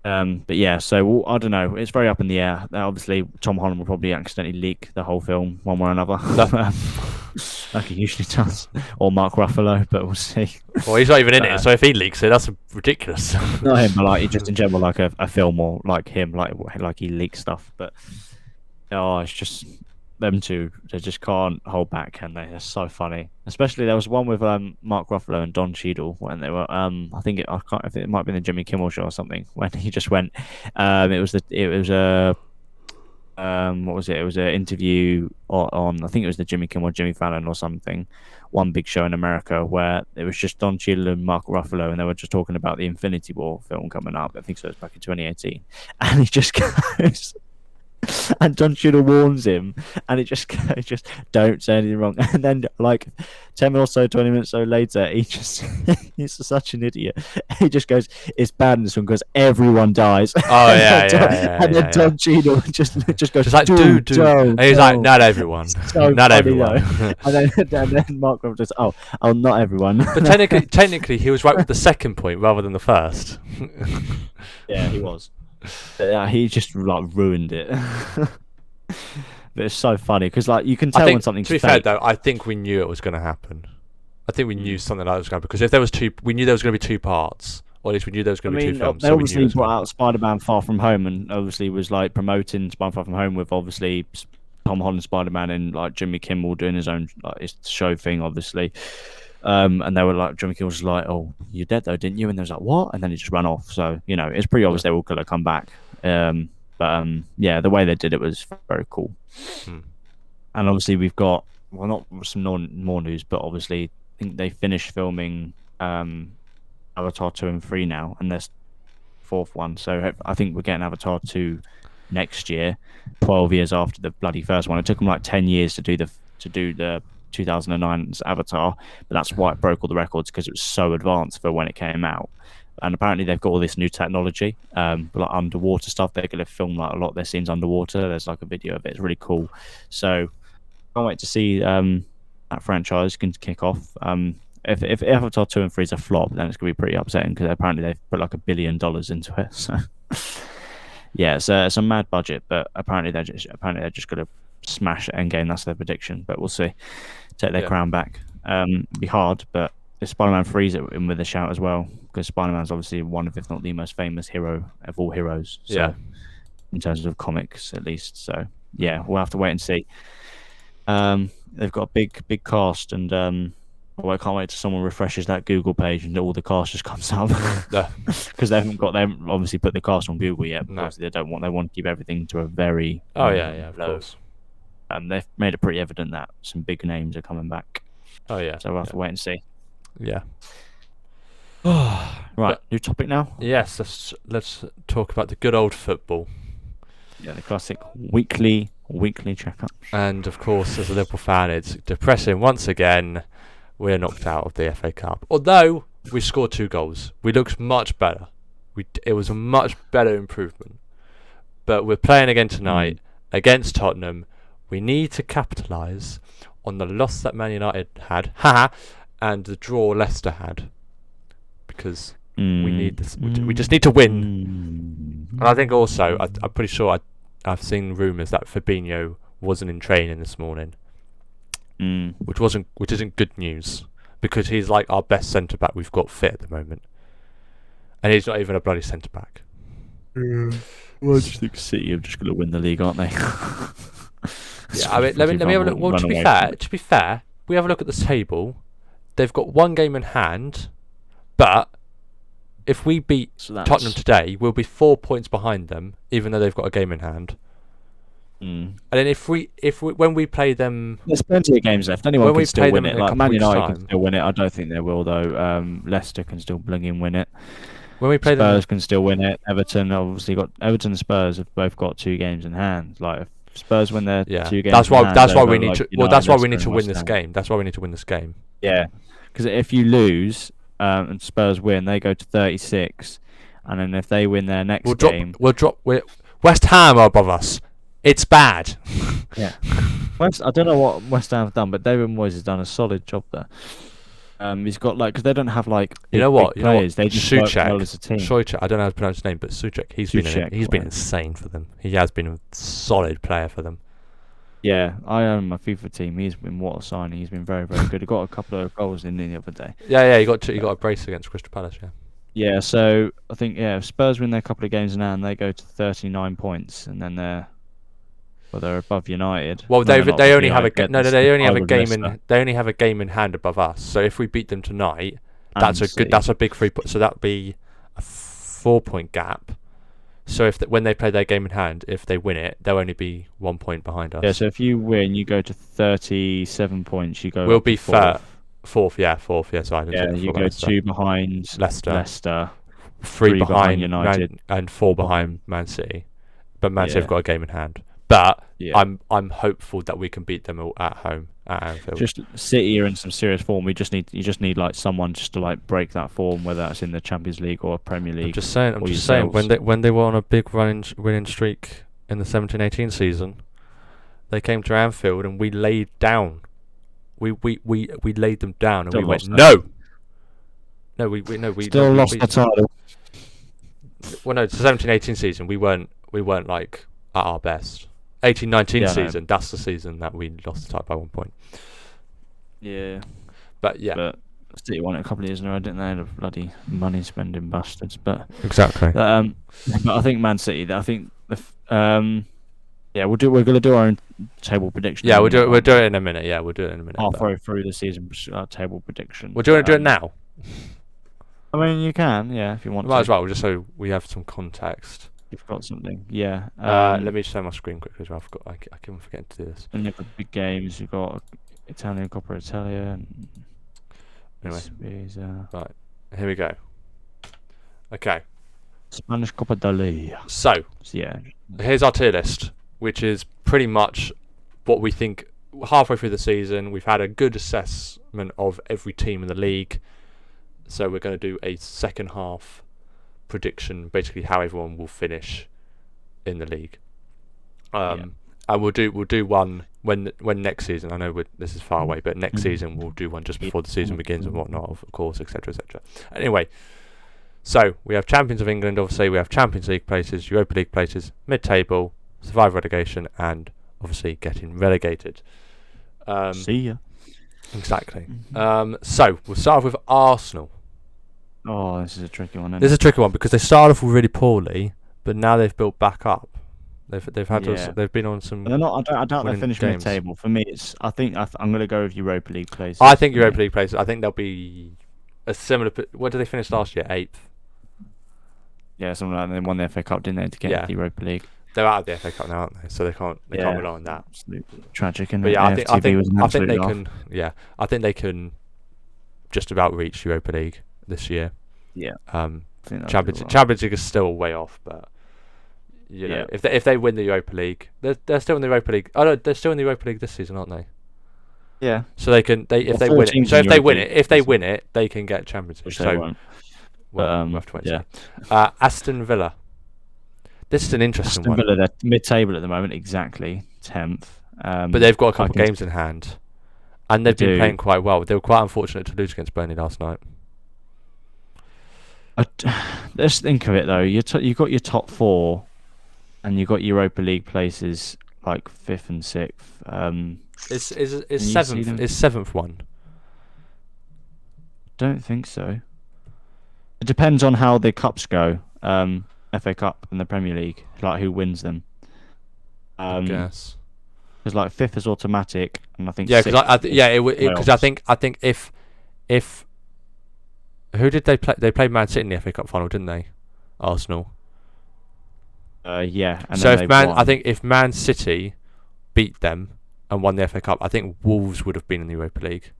Speaker 1: But yeah, so I don't know. It's very up in the air. Obviously, Tom Holland will probably accidentally leak the whole film one way or another, like he usually does, or Mark Ruffalo. But we'll see.
Speaker 2: Well, he's not even in
Speaker 1: But,
Speaker 2: it, so if he leaks it, that's ridiculous.
Speaker 1: not him, but like just in general, like a film or like him, like he leaks stuff. But it's just them two. They just can't hold back, can they? They're so funny. Especially there was one with Mark Ruffalo and Don Cheadle when they were I can't if it might have been the Jimmy Kimmel show or something when he just went it was a what was it? It was an interview on I think it was the Jimmy Kimmel, Jimmy Fallon or something, one big show in America where it was just Don Cheadle and Mark Ruffalo, and they were just talking about the Infinity War film coming up. I think so. It was back in 2018, and he just goes, and Don Cheadle warns him, and it just goes, just don't say anything wrong. And then like 10 or so, 20 minutes so later, he just he's such an idiot. He just goes, "It's bad in this one because everyone dies."
Speaker 2: Oh yeah,
Speaker 1: And then Don Cheadle just goes,
Speaker 2: Just like
Speaker 1: "Dude,
Speaker 2: dude.
Speaker 1: don't,
Speaker 2: And he's like,
Speaker 1: don't."
Speaker 2: not everyone,
Speaker 1: So
Speaker 2: not
Speaker 1: funny, though.
Speaker 2: everyone.
Speaker 1: And then Mark Ruffalo just, oh, not everyone.
Speaker 2: But technically, he was right with the second point rather than the first.
Speaker 1: Yeah, he was. He just like ruined it. But it's so funny because like you can tell when something's
Speaker 2: to be
Speaker 1: fake.
Speaker 2: fair though, I think we knew it was going to happen. I think we knew something like that was going to happen because if there was we knew there was going to be two parts, or at least we knew there was going to be two films.
Speaker 1: They
Speaker 2: So
Speaker 1: obviously
Speaker 2: we knew
Speaker 1: brought out Spider-Man: Far From Home, and obviously was like promoting Spider-Man: Far From Home with obviously Tom Holland Spider-Man and like Jimmy Kimmel doing his own like his show thing, obviously. And they were like, Jimmy Kimmel was like, "Oh, you're dead though, didn't you?" And they was like, "What?" And then he just ran off. So it's pretty obvious they were going to come back. Yeah, the way they did it was very cool. And obviously we've got not some more news, but obviously I think they finished filming Avatar 2 and 3 now, and there's fourth one. So I think we're getting Avatar 2 next year, 12 years after the bloody first one. It took them like 10 years to do the 2009's Avatar, but that's why it broke all the records because it was so advanced for when it came out. And apparently they've got all this new technology, like underwater stuff. They're going to film like a lot of their scenes underwater. There's like a video of it. It's really cool. So can't wait to see that franchise can kick off. If Avatar 2 and 3 is a flop, then it's going to be pretty upsetting because apparently they've put like $1 billion into it. So yeah, it's a mad budget, but apparently they're just going to smash Endgame. That's their prediction, but we'll see. Take their crown back. It'll be hard, but if Spider-Man 3's in with a shout as well, because Spider-Man's obviously one of, if not the most famous hero of all heroes. So, in terms of comics, at least. So yeah, we'll have to wait and see. They've got a big cast, and I can't wait till someone refreshes that Google page and all the cast just comes up. Because they haven't obviously put the cast on Google yet.
Speaker 2: No.
Speaker 1: Obviously they want to keep everything to a very
Speaker 2: of
Speaker 1: low.
Speaker 2: course.
Speaker 1: They've made it pretty evident that some big names are coming back.
Speaker 2: Oh yeah.
Speaker 1: So we'll have to wait and see.
Speaker 2: Yeah.
Speaker 1: Right, new topic now.
Speaker 2: Yes, let's talk about the good old football.
Speaker 1: Yeah, the classic weekly checkup.
Speaker 2: And of course, as a Liverpool fan, it's depressing once again. We're knocked out of the FA Cup. Although we scored 2 goals, we looked much better. It was a much better improvement. But we're playing again tonight against Tottenham. We need to capitalise on the loss that Man United had, and the draw Leicester had, because we need this. We just need to win. And I think also, I'm pretty sure I've seen rumours that Fabinho wasn't in training this morning, which isn't good news because he's like our best centre back we've got fit at the moment, and he's not even a bloody centre back.
Speaker 1: Well, I just think City are just going to win the league, aren't they?
Speaker 2: Yeah, I mean, let me have a look. Well, to be fair, we have a look at the table. They've got one game in hand, but if we beat Tottenham today, we'll be 4 points behind them, even though they've got a game in hand. And then when we play them,
Speaker 1: there's plenty of games left. Anyone can still win it. Like Man United can still win it. I don't think they will though. Leicester can still win it.
Speaker 2: When we play
Speaker 1: Spurs can still win it. Everton obviously Everton and Spurs have both got 2 games in hand. Like if Spurs win their 2 games.
Speaker 2: That's why we need
Speaker 1: to.
Speaker 2: Well, that's why we need to win this game. That's why we need to win this game.
Speaker 1: Yeah, because if you lose and Spurs win, they go to 36, and then if they win their next game,
Speaker 2: West Ham are above us. It's bad.
Speaker 1: Yeah, I don't know what West Ham have done, but David Moyes has done a solid job there. He's got because they don't have big players. They just work well as a team.
Speaker 2: Suchek, I don't know how to pronounce his name, but Suchek. He's been insane for them. He has been a solid player for them.
Speaker 1: Yeah, I own my FIFA team. He's been what a signing. He's been very, very good. He got a couple of goals in the other day.
Speaker 2: Yeah, he got a brace against Crystal Palace. Yeah.
Speaker 1: Yeah, so I think if Spurs win their couple of games now, and they go to 39 points, and then they're above United.
Speaker 2: Well, they only have a game in hand above us. So if we beat them tonight, that's a big 3 point. So that would be a 4-point gap. So when they play their game in hand, if they win it, they'll only be 1 point behind us.
Speaker 1: Yeah. So if you win, you go to 37 points.
Speaker 2: We'll be fourth. Fourth. Yeah. So
Speaker 1: you go 2 behind Leicester,
Speaker 2: 3 behind
Speaker 1: United,
Speaker 2: and 4 behind Man City. But Man City have got a game in hand. But I'm hopeful that we can beat them all at home at Anfield.
Speaker 1: Just City are in some serious form. You just need someone just to break that form, whether that's in the Champions League or Premier League.
Speaker 2: I'm just saying when they were on a big winning streak in the 17-18 season, they came to Anfield and we laid down. We laid them down and we went no. We
Speaker 1: still lost the title.
Speaker 2: Well, no, it's the 17-18 season. We weren't at our best. 18-19 season, that's the season that we lost the title by 1 point.
Speaker 1: Yeah.
Speaker 2: But
Speaker 1: City won it a couple of years in a row, didn't they? The bloody money spending bastards. But
Speaker 2: exactly.
Speaker 1: But I think Man City. I think we're going to do our own table prediction.
Speaker 2: Yeah, we'll do it in a minute. Yeah, we'll do it in a minute.
Speaker 1: Halfway through the season, table prediction.
Speaker 2: Well, do you want to do it now?
Speaker 1: I mean, you can, if you want.
Speaker 2: Might as well, just so we have some context.
Speaker 1: You've got something, yeah.
Speaker 2: Let me share my screen quickly as well. I keep forgetting to do this.
Speaker 1: And you've got big games. You've got Italian Coppa Italia.
Speaker 2: Anyway, right, here we go. Okay.
Speaker 1: Spanish Copa del Rey.
Speaker 2: So, here's our tier list, which is pretty much what we think halfway through the season. We've had a good assessment of every team in the league. So we're going to do a second half prediction, basically how everyone will finish in the league. And we'll do one when next season. I know this is far away, but next season we'll do one just before the season begins and whatnot, of course, etc., etc. Anyway, so we have Champions of England. Obviously, we have Champions League places, Europa League places, mid-table, survive relegation, and obviously getting relegated.
Speaker 1: See ya.
Speaker 2: Exactly. So we'll start off with Arsenal.
Speaker 1: Oh, this is a tricky one.
Speaker 2: This is a tricky one because they started off really poorly, but now they've built back up. They've had they've been on some.
Speaker 1: They're not. I doubt they finish mid-table. For me, it's. I think I'm going to go with Europa League places.
Speaker 2: I think Europa League places. I think they'll be a similar. What did they finish last year? 8th.
Speaker 1: Yeah, something like that. They won the FA Cup, didn't they, to get the Europa League?
Speaker 2: They're out of the FA Cup now, aren't they? So they can't rely on that.
Speaker 1: Absolutely tragic.
Speaker 2: But yeah, I think they can. Yeah, I think they can just about reach Europa League this year.
Speaker 1: Yeah.
Speaker 2: Champions League is still way off, but you know, if they win the Europa League, they're still in the Europa League. Oh no, they're still in the Europa League this season, aren't they?
Speaker 1: Yeah.
Speaker 2: So they can if they win it. So if they win it, they can get Champions League. So we'll have to wait. Yeah. Aston Villa. This is an interesting one.
Speaker 1: Aston Villa, they're mid-table at the moment, exactly 10th.
Speaker 2: But they've got a couple of games in hand, and they've been playing quite well. They were quite unfortunate to lose against Burnley last night.
Speaker 1: Let's think of it though. You've got your top 4. and you got Europa League places like fifth and sixth.
Speaker 2: Is
Speaker 1: Can you see
Speaker 2: seventh?
Speaker 1: them?
Speaker 2: Is seventh one?
Speaker 1: Don't think so. It depends on how the cups go. FA Cup and the Premier League, like who wins them.
Speaker 2: I guess.
Speaker 1: Because like fifth is automatic, and I think
Speaker 2: Yeah, because
Speaker 1: sixth is
Speaker 2: because I
Speaker 1: playoffs.
Speaker 2: think if who did they play? They played Man City in the FA Cup final, didn't they? Arsenal.
Speaker 1: Yeah, and
Speaker 2: So
Speaker 1: then
Speaker 2: if
Speaker 1: they won.
Speaker 2: I think if Man City beat them and won the FA Cup, I think Wolves would have been in the Europa League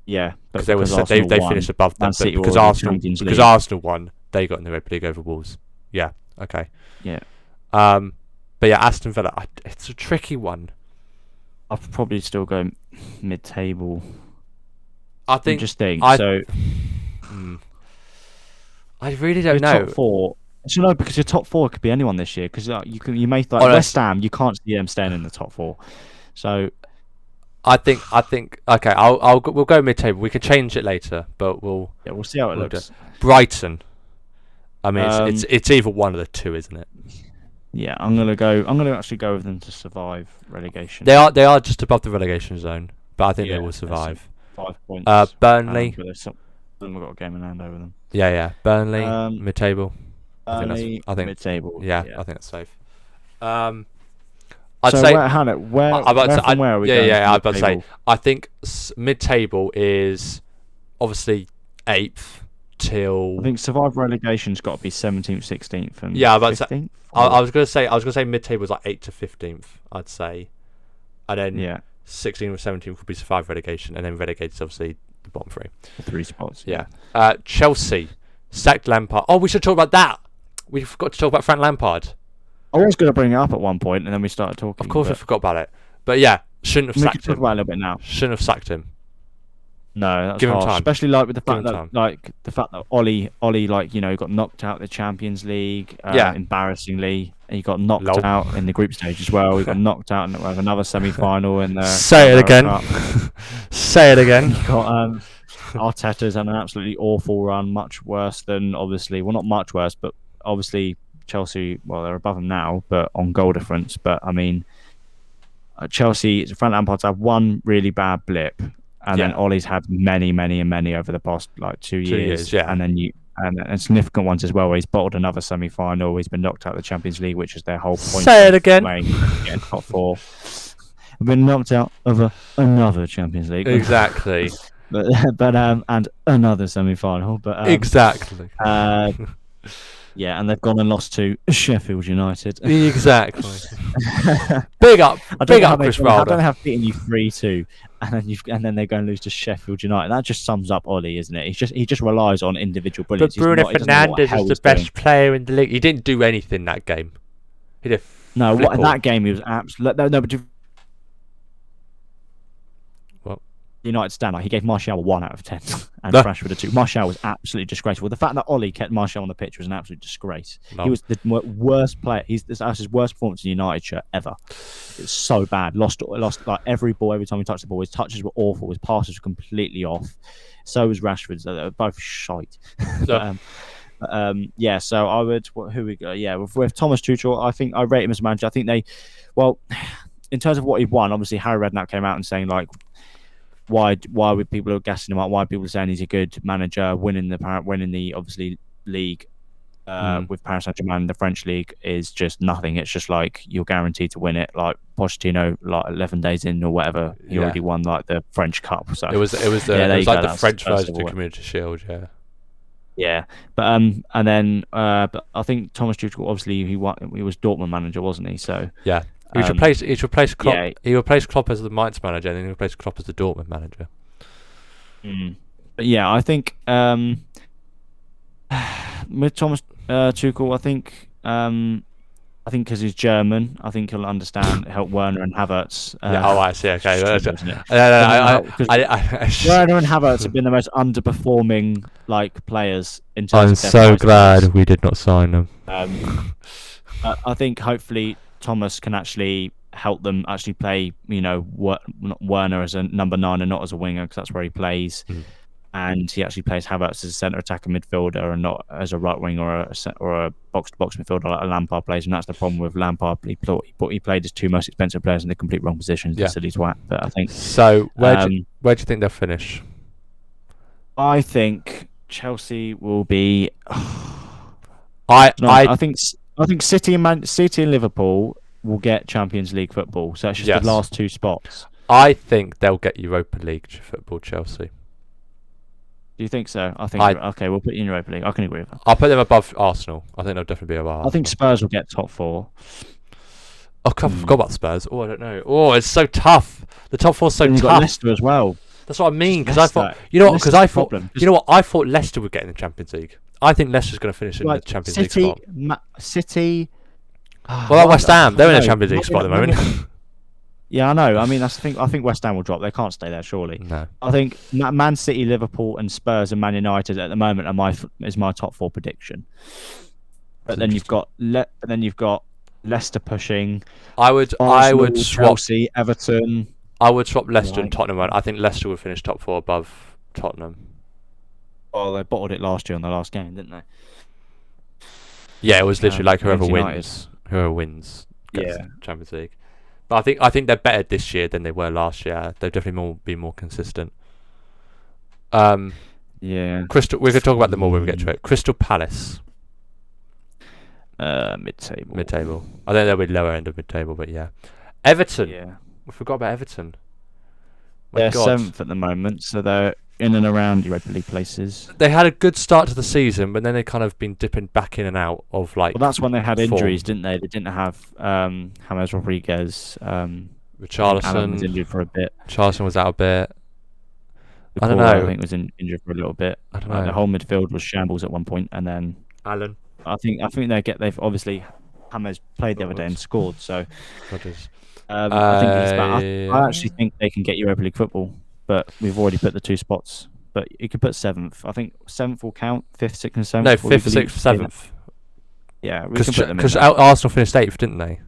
Speaker 1: Yeah, but
Speaker 2: because they
Speaker 1: Arsenal won,
Speaker 2: finished above them.
Speaker 1: Man
Speaker 2: But
Speaker 1: City were
Speaker 2: because
Speaker 1: already
Speaker 2: Arsenal
Speaker 1: Champions
Speaker 2: because
Speaker 1: League.
Speaker 2: Arsenal won, they got in the Europa League over Wolves. Yeah. Okay.
Speaker 1: Yeah,
Speaker 2: But yeah, Aston Villa. It's a tricky one.
Speaker 1: I'll probably still go mid-table.
Speaker 2: I think.
Speaker 1: Just think.
Speaker 2: I
Speaker 1: So
Speaker 2: I really
Speaker 1: your
Speaker 2: don't know.
Speaker 1: top four. So no, because your top four could be anyone this year. Because you may like
Speaker 2: Oh,
Speaker 1: West Ham. You can't see them staying in the top four. So
Speaker 2: I think. Okay, we'll go mid-table. We can change it later, but we'll
Speaker 1: see how it
Speaker 2: we'll do
Speaker 1: looks.
Speaker 2: Brighton. I mean,
Speaker 1: Um,
Speaker 2: it's either one of the two, isn't it?
Speaker 1: Yeah, I'm gonna actually go with them to survive relegation.
Speaker 2: They are just above the relegation zone, but I think they will
Speaker 1: there's
Speaker 2: survive.
Speaker 1: 5 points.
Speaker 2: Burnley.
Speaker 1: But they've got a game in hand over them.
Speaker 2: Yeah. Burnley
Speaker 1: Um,
Speaker 2: mid-table.
Speaker 1: Burnley,
Speaker 2: I think
Speaker 1: mid-table.
Speaker 2: yeah, I think that's safe. I'd
Speaker 1: So
Speaker 2: say
Speaker 1: where from where are we going?
Speaker 2: yeah.
Speaker 1: to
Speaker 2: I'd about to say
Speaker 1: mid-table?
Speaker 2: I think mid-table is obviously 8th till.
Speaker 1: I think survive relegation's got to be 17th, 16th, and
Speaker 2: Yeah, but
Speaker 1: 15th.
Speaker 2: I was gonna say mid-table is like 8th to 15th. I'd say, and then
Speaker 1: Yeah,
Speaker 2: 16th or 17th would be survive relegation, and then relegated obviously the bottom three.
Speaker 1: 3 spots.
Speaker 2: Yeah. Chelsea sacked Lampard. Oh, we should talk about that. We forgot to talk about Frank Lampard.
Speaker 1: I was going to bring it up at one point, and then we started talking.
Speaker 2: Of course, we forgot about it. But yeah, shouldn't have
Speaker 1: we
Speaker 2: sacked
Speaker 1: can talk
Speaker 2: him.
Speaker 1: about it a little bit now.
Speaker 2: Shouldn't have sacked him.
Speaker 1: No, that's
Speaker 2: Give him
Speaker 1: harsh.
Speaker 2: time.
Speaker 1: Especially like with the
Speaker 2: Give
Speaker 1: fact that Ollie like got knocked out of the Champions League.
Speaker 2: Yeah.
Speaker 1: Embarrassingly, and he got knocked
Speaker 2: Lol.
Speaker 1: out in the group stage as well. He got knocked out in another semi-final in the.
Speaker 2: Say it again. Say it again.
Speaker 1: Got Arteta's had an absolutely awful run, much worse than obviously. Well, not much worse, but obviously Chelsea. Well, they're above them now, but on goal difference. But I mean, Chelsea. Frank Lampard's had one really bad blip. And then Ollie's had many over the past like 2 years.
Speaker 2: 2 years, yeah.
Speaker 1: And then and significant ones as well. Where he's bottled another semi-final. He's been knocked out of the Champions League, which is their whole point.
Speaker 2: Say it again.
Speaker 1: Getting top four. I've been knocked out of another Champions League.
Speaker 2: Exactly.
Speaker 1: but and another semi-final. But
Speaker 2: exactly.
Speaker 1: Yeah, and they've gone and lost to Sheffield United.
Speaker 2: Exactly. Big up Chris Wilder.
Speaker 1: I don't have beaten you 3-2, and then they go and lose to Sheffield United. That just sums up Ollie, isn't it? He just relies on individual brilliance.
Speaker 2: But Bruno Fernandes is the best player in the league. He didn't do anything that game. He did.
Speaker 1: No, in that game he was absolutely no. But
Speaker 2: What?
Speaker 1: United stand like he gave Martial a 1 out of 10 and Rashford a 2. Martial was absolutely disgraceful. The fact that Ollie kept Martial on the pitch was an absolute disgrace.
Speaker 2: No.
Speaker 1: He was the worst player. That's his worst performance in United shirt ever. It's so bad. Lost like every ball every time he touched the ball. His touches were awful. His passes were completely off. So was Rashford's. They were both shite. Yeah. So I would. Who we go? Yeah, with Thomas Tuchel, I think I rate him as a manager. I think in terms of what he won, obviously Harry Redknapp came out and saying like. Why would people gassing him up? Why are people saying he's a good manager? Winning the obviously league with Paris Saint-Germain, the French league is just nothing. It's just like you're guaranteed to win it. Like Pochettino, like 11 days in or whatever, he already won like the French Cup. So
Speaker 2: it was like the French version of the Community Shield. Yeah.
Speaker 1: Yeah, but but I think Thomas Tuchel obviously he was Dortmund manager, wasn't he? So
Speaker 2: yeah. He's replaced Klopp.
Speaker 1: Yeah.
Speaker 2: He replaced Klopp as the Mainz manager, and then he replaced Klopp as the Dortmund manager.
Speaker 1: But yeah, I think with Thomas Tuchel, I think because he's German, I think he'll understand help Werner and Havertz.
Speaker 2: I see. Okay,
Speaker 1: Werner and Havertz have been the most underperforming players in terms.
Speaker 2: I'm so glad we did not sign them.
Speaker 1: I think hopefully Thomas can actually help them actually play, Werner as a number 9 and not as a winger because that's where he plays. and he actually plays Havertz as a centre attacker midfielder and not as a right wing or a box to box midfielder like a Lampard plays. And that's the problem with Lampard. He played his two most expensive players in the complete wrong positions.
Speaker 2: Yeah.
Speaker 1: The silly twat. But I think
Speaker 2: So where do you think they'll finish?
Speaker 1: I think Chelsea will be.
Speaker 2: I
Speaker 1: think City and Liverpool will get Champions League football. So it's just the last two spots.
Speaker 2: I think they'll get Europa League football. Chelsea.
Speaker 1: Do you think so? I think okay. We'll put you in Europa League. I can agree with that.
Speaker 2: I'll put them above Arsenal. I think they'll definitely be above Arsenal.
Speaker 1: I think Spurs will get top 4.
Speaker 2: Oh, I forgot about Spurs. Oh, I don't know. Oh, it's so tough. The top 4's so
Speaker 1: and
Speaker 2: tough.
Speaker 1: You've got Leicester as well.
Speaker 2: That's what I mean. Because I thought, you know what? Because I thought, you know what? I thought Leicester would get in the Champions League. I think Leicester's going to finish in the Champions League spot.
Speaker 1: City.
Speaker 2: Well, West Ham, they're in the Champions League spot at the moment.
Speaker 1: Yeah, I know. I mean, I think West Ham will drop. They can't stay there, surely.
Speaker 2: No.
Speaker 1: I think Man City, Liverpool, and Spurs and Man United at the moment is my top 4 prediction. But then you've got Leicester pushing.
Speaker 2: I would swap
Speaker 1: Chelsea, Everton.
Speaker 2: I would swap Leicester and Tottenham. I think Leicester would finish top 4 above Tottenham.
Speaker 1: Oh, they bottled it last year on the last game, didn't they?
Speaker 2: Yeah, it was literally like whoever wins gets Champions League. But I think they're better this year than they were last year. They've definitely been more consistent.
Speaker 1: Yeah.
Speaker 2: We're going to talk about them more when we get to it. Crystal Palace.
Speaker 1: Mid-table.
Speaker 2: I think they'll be lower end of mid-table, but yeah. Everton.
Speaker 1: Yeah.
Speaker 2: We forgot about Everton.
Speaker 1: They're 7th at the moment, so they're in and around Europa League places.
Speaker 2: They had a good start to the season, but then they kind of been dipping back in and out of like.
Speaker 1: Well, that's when they had injuries, didn't they? They didn't have James Rodriguez.
Speaker 2: Richarlison
Speaker 1: Alan was injured for a bit.
Speaker 2: Richarlison was out a bit. I don't
Speaker 1: Cora,
Speaker 2: know.
Speaker 1: I think was injured for a little bit.
Speaker 2: I don't know.
Speaker 1: The whole midfield was shambles at one point, and then
Speaker 2: Alan.
Speaker 1: I think they've obviously James played the other day and scored. So I think I actually think they can get Europa League football. But we've already put the 2 spots. But you could put 7th. I think 7th will count. 5th, 6th, and 7th.
Speaker 2: No, 5th, 6th, 7th.
Speaker 1: Yeah, we can put them in.
Speaker 2: Because Arsenal finished 8th, didn't they?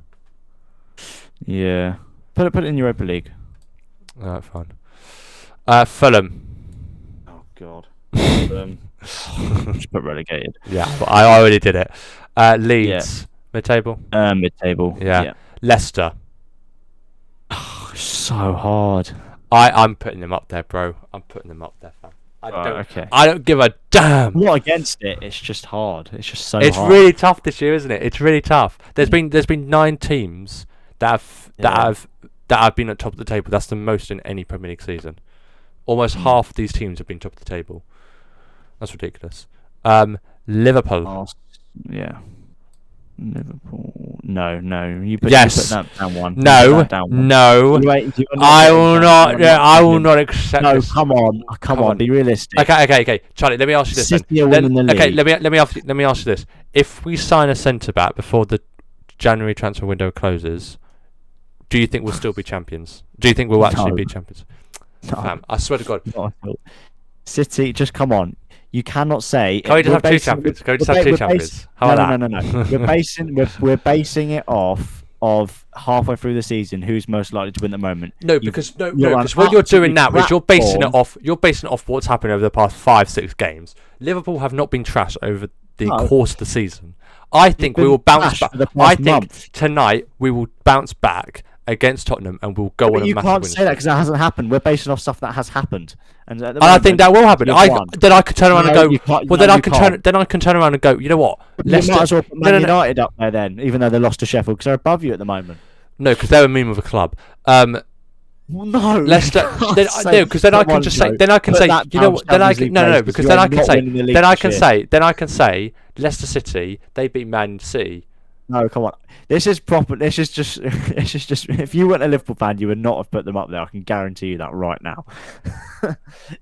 Speaker 1: Yeah. Put it in Europa League.
Speaker 2: Alright, fine. Fulham.
Speaker 1: Oh God. Just put relegated.
Speaker 2: Yeah, but I already did it. Leeds. Mid-table.
Speaker 1: Mid-table.
Speaker 2: Yeah. Leicester.
Speaker 1: So hard.
Speaker 2: I'm putting them up there, bro. I'm putting them up there, fam. I don't give a damn.
Speaker 1: I'm not against it. It's just hard. It's just so hard.
Speaker 2: It's really tough this year, isn't it? It's really tough. There's been 9 teams that have been at top of the table. That's the most in any Premier League season. Almost half of these teams have been top of the table. That's ridiculous. Liverpool.
Speaker 1: Yeah. Liverpool. No. You put that down one.
Speaker 2: No. I will not. I will not accept.
Speaker 1: No,
Speaker 2: this.
Speaker 1: come on. Be realistic.
Speaker 2: Okay. Charlie, let me ask you this.
Speaker 1: City are winning the league.
Speaker 2: Okay, let me ask you this. If we sign a centre back before the January transfer window closes, do you think we'll still be champions? Do you think we'll actually be champions?
Speaker 1: No.
Speaker 2: I swear to God.
Speaker 1: City, just come on. You cannot say.
Speaker 2: Can we just have 2 champions? Can we just have 2 champions? How about that?
Speaker 1: No. We're basing it off of halfway through the season who's most likely to win at the moment.
Speaker 2: Because what you're doing now is you're basing it off what's happened over the past 5-6 games. Liverpool have not been trash over the course of the season. I think we will bounce back. I think tonight we will bounce back against Tottenham and we'll go on a massive win.
Speaker 1: You can't say that because that hasn't happened. We're basing off stuff that has happened, and
Speaker 2: I think that will happen. Then I could turn around and go. Then I can turn around and go. You know what?
Speaker 1: You might as well put Man United up there then, even though they lost to Sheffield, because they're above you at the moment.
Speaker 2: No, because they're a meme of a club.
Speaker 1: Well, no,
Speaker 2: Leicester. Because then I can just say. Then I can say. You know what? Then I can because then I can say. Then I can say. Leicester City. They beat Man City.
Speaker 1: No, come on. This is proper. This is just. If you weren't a Liverpool fan, you would not have put them up there. I can guarantee you that right now.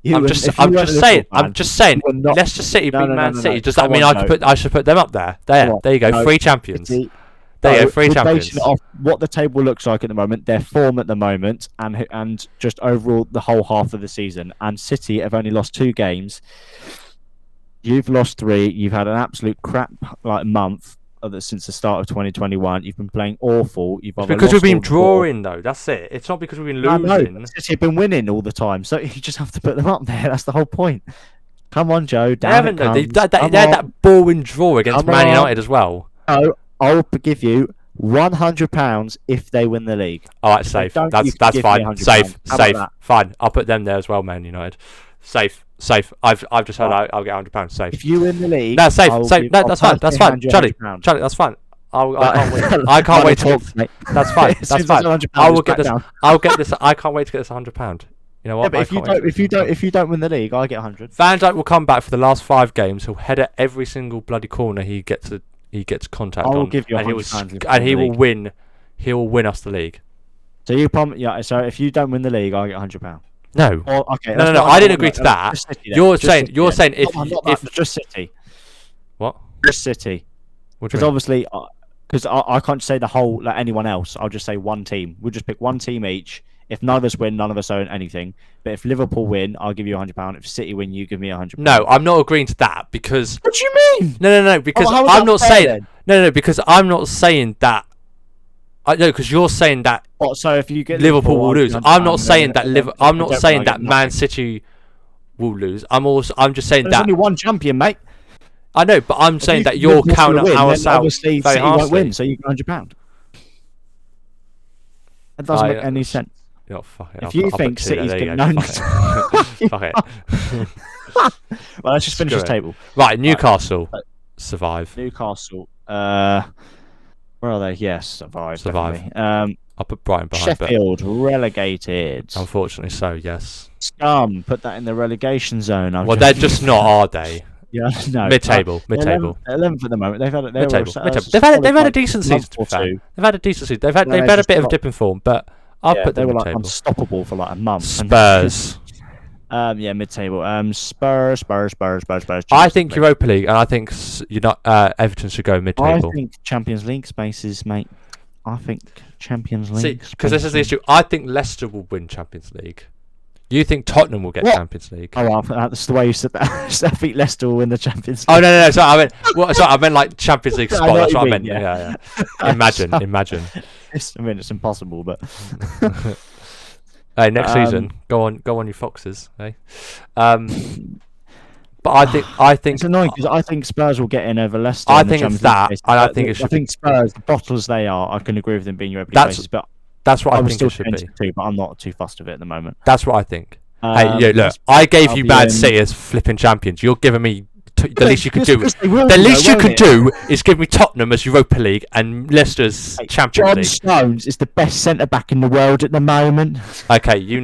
Speaker 2: I'm just saying. Leicester City beat Man City. Does that mean I should put them up there? There you go. 3 champions. There you go. 3 champions.
Speaker 1: Basing it off what the table looks like at the moment, their form at the moment, and just overall the whole half of the season. And City have only lost 2 games. You've lost 3. You've had an absolute crap month. since the start of 2021. You've been playing awful. You've
Speaker 2: It's
Speaker 1: either
Speaker 2: because we've
Speaker 1: lost
Speaker 2: been
Speaker 1: or drawn.
Speaker 2: drawing, though. That's it. It's not because we've been
Speaker 1: I know,
Speaker 2: losing.
Speaker 1: City have been winning all the time, so you just have to put them up there. That's the whole point. Come on, Joe.
Speaker 2: They
Speaker 1: Down
Speaker 2: haven't,
Speaker 1: it
Speaker 2: though.
Speaker 1: comes.
Speaker 2: They had
Speaker 1: Come on.
Speaker 2: that boring draw against
Speaker 1: Come
Speaker 2: Man
Speaker 1: on.
Speaker 2: United as well.
Speaker 1: No, I'll give you £100 if they win the league.
Speaker 2: All right,
Speaker 1: If they
Speaker 2: safe.
Speaker 1: don't, you
Speaker 2: That's
Speaker 1: can give me
Speaker 2: fine.
Speaker 1: £100.
Speaker 2: Safe,
Speaker 1: How about
Speaker 2: safe.
Speaker 1: that?
Speaker 2: Fine. I'll put them there as well, Man United. Safe. I've just heard
Speaker 1: Right.
Speaker 2: I'll get £100. Safe.
Speaker 1: If you win the league,
Speaker 2: No, safe.
Speaker 1: I'll
Speaker 2: Safe.
Speaker 1: give-
Speaker 2: No,
Speaker 1: I'll
Speaker 2: that's fine. That's
Speaker 1: personally
Speaker 2: fine.
Speaker 1: hand you
Speaker 2: Charlie,
Speaker 1: £100.
Speaker 2: Charlie, that's fine. I can't wait.
Speaker 1: But-
Speaker 2: I can't wait to
Speaker 1: Money
Speaker 2: get.
Speaker 1: talks, mate.
Speaker 2: That's fine.
Speaker 1: As
Speaker 2: That's
Speaker 1: soon as
Speaker 2: fine.
Speaker 1: £100
Speaker 2: I will
Speaker 1: is
Speaker 2: get
Speaker 1: back
Speaker 2: this.
Speaker 1: down.
Speaker 2: I'll get this. I can't wait to get this £100. You know what?
Speaker 1: Yeah, but
Speaker 2: I
Speaker 1: if you
Speaker 2: can't wait to
Speaker 1: don't,
Speaker 2: get
Speaker 1: if you don't win the league, I get 100.
Speaker 2: Van Dijk will come back for the last 5 games. He'll head at every single bloody corner he gets contact
Speaker 1: I will
Speaker 2: on.
Speaker 1: give you
Speaker 2: and he will
Speaker 1: £100 if you
Speaker 2: and
Speaker 1: win
Speaker 2: he
Speaker 1: the
Speaker 2: will
Speaker 1: league.
Speaker 2: win. He will win us the league.
Speaker 1: So you promise? Yeah. So if you don't win the league, I get £100.
Speaker 2: No.
Speaker 1: Or okay.
Speaker 2: No. I didn't agree to that. You're saying if
Speaker 1: just City.
Speaker 2: what?
Speaker 1: Just City.
Speaker 2: What do
Speaker 1: Because
Speaker 2: you mean?
Speaker 1: obviously, because I can't say the whole like anyone else. I'll just say one team. We'll just pick one team each. If none of us win, none of us own anything. But if Liverpool win, I'll give you £100. If City win, you give me £100.
Speaker 2: No, I'm not agreeing to that because
Speaker 1: What do you mean?
Speaker 2: no. Because
Speaker 1: how is
Speaker 2: I'm
Speaker 1: that
Speaker 2: not
Speaker 1: fair
Speaker 2: saying
Speaker 1: then?
Speaker 2: no. Because I'm not saying that. I know because you're saying that
Speaker 1: What, so if you get
Speaker 2: Liverpool will
Speaker 1: I'll
Speaker 2: lose.
Speaker 1: give you
Speaker 2: I'm
Speaker 1: £100,
Speaker 2: not saying that I'm not
Speaker 1: don't
Speaker 2: saying
Speaker 1: win, I
Speaker 2: that
Speaker 1: get
Speaker 2: Man
Speaker 1: nothing.
Speaker 2: City will lose. I'm just saying
Speaker 1: There's
Speaker 2: that
Speaker 1: only one champion, mate.
Speaker 2: I know, but I'm saying
Speaker 1: If
Speaker 2: that
Speaker 1: you
Speaker 2: you're
Speaker 1: Liverpool
Speaker 2: counting
Speaker 1: win, then
Speaker 2: ourselves
Speaker 1: obviously
Speaker 2: very
Speaker 1: City won't
Speaker 2: harshly.
Speaker 1: win, so you get £100. That doesn't make any sense.
Speaker 2: You know, fuck it.
Speaker 1: If
Speaker 2: I'll
Speaker 1: you
Speaker 2: put- I'll
Speaker 1: think
Speaker 2: put two there,
Speaker 1: City's
Speaker 2: there
Speaker 1: gonna
Speaker 2: you go. Fuck it. Fuck it.
Speaker 1: Well, let's just finish
Speaker 2: Screw
Speaker 1: this
Speaker 2: it.
Speaker 1: table.
Speaker 2: Right, Newcastle
Speaker 1: Right.
Speaker 2: survive.
Speaker 1: Newcastle. Where are they? Yes, survive.
Speaker 2: Survive.
Speaker 1: Definitely.
Speaker 2: I'll put Brighton behind, but
Speaker 1: Sheffield relegated.
Speaker 2: unfortunately, so yes.
Speaker 1: Scum. Put that in the relegation zone.
Speaker 2: Well, they're just not, are they?
Speaker 1: Yeah, no.
Speaker 2: Mid-table,
Speaker 1: They're
Speaker 2: mid-table.
Speaker 1: 11th at the moment. They've had
Speaker 2: Mid-table. They've had a decent season. To be fair. They've had a decent season. They've had a bit of a dip in form, but I'll put
Speaker 1: They
Speaker 2: them
Speaker 1: were like
Speaker 2: mid-table.
Speaker 1: unstoppable for like a month.
Speaker 2: Spurs.
Speaker 1: Yeah, mid-table. Spurs.
Speaker 2: I think Europa League, and I think Everton should go
Speaker 1: I
Speaker 2: mid-table.
Speaker 1: think Champions League spaces, mate. I think Champions
Speaker 2: See,
Speaker 1: League.
Speaker 2: because this is the issue. I think Leicester will win Champions League. You think Tottenham will get
Speaker 1: What?
Speaker 2: Champions League?
Speaker 1: Oh, well, that's the way you said that. So I think Leicester will win the Champions League.
Speaker 2: Oh no! Sorry, I meant like Champions League
Speaker 1: I
Speaker 2: spot.
Speaker 1: know
Speaker 2: That's
Speaker 1: what
Speaker 2: what I
Speaker 1: you
Speaker 2: meant.
Speaker 1: mean,
Speaker 2: Yeah. Imagine.
Speaker 1: It's impossible, but
Speaker 2: Hey, next season, go on your Foxes. Hey, but I think
Speaker 1: it's annoying because I think Spurs will get in over Leicester.
Speaker 2: I
Speaker 1: in the
Speaker 2: think it's
Speaker 1: Champions
Speaker 2: that,
Speaker 1: League space.
Speaker 2: and I think it
Speaker 1: I
Speaker 2: should
Speaker 1: think Spurs, the bottlers they are, I can agree with them being Europa League
Speaker 2: That's-
Speaker 1: spaces, but
Speaker 2: that's what
Speaker 1: I
Speaker 2: I
Speaker 1: was
Speaker 2: think
Speaker 1: still
Speaker 2: it should be.
Speaker 1: too, but I'm not too fussed of it at the moment.
Speaker 2: That's what I think. Hey, yeah, look, I gave you Man City as flipping champions. You're giving me the least you could do. The least you could do is give me Tottenham as Europa League and Leicester's Champions
Speaker 1: John
Speaker 2: League.
Speaker 1: Stones is the best centre back in the world at the moment.
Speaker 2: Okay, you're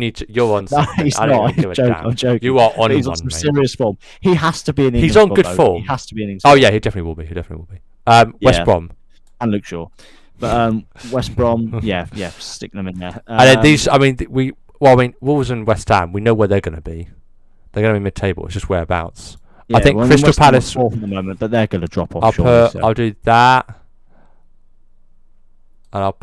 Speaker 2: on
Speaker 1: No,
Speaker 2: something.
Speaker 1: he's
Speaker 2: I don't
Speaker 1: not.
Speaker 2: even give a
Speaker 1: I'm
Speaker 2: damn.
Speaker 1: joking.
Speaker 2: You are on
Speaker 1: But he's
Speaker 2: one,
Speaker 1: on some
Speaker 2: mate.
Speaker 1: serious form. He has to be in.
Speaker 2: He's
Speaker 1: England
Speaker 2: on good
Speaker 1: squad, though.
Speaker 2: form.
Speaker 1: He has to be in England.
Speaker 2: Oh
Speaker 1: squad.
Speaker 2: yeah, he definitely will be. West
Speaker 1: Yeah.
Speaker 2: Brom.
Speaker 1: And Luke Shaw, but West Brom, yeah, stick them in there.
Speaker 2: And then these, Wolves and West Ham, we know where they're going to be. They're going to be mid-table. It's just whereabouts. I think Crystal
Speaker 1: West Ham are
Speaker 2: Palace.
Speaker 1: fourth at the moment, but they're going to drop off. surely, so.
Speaker 2: I'll do that, and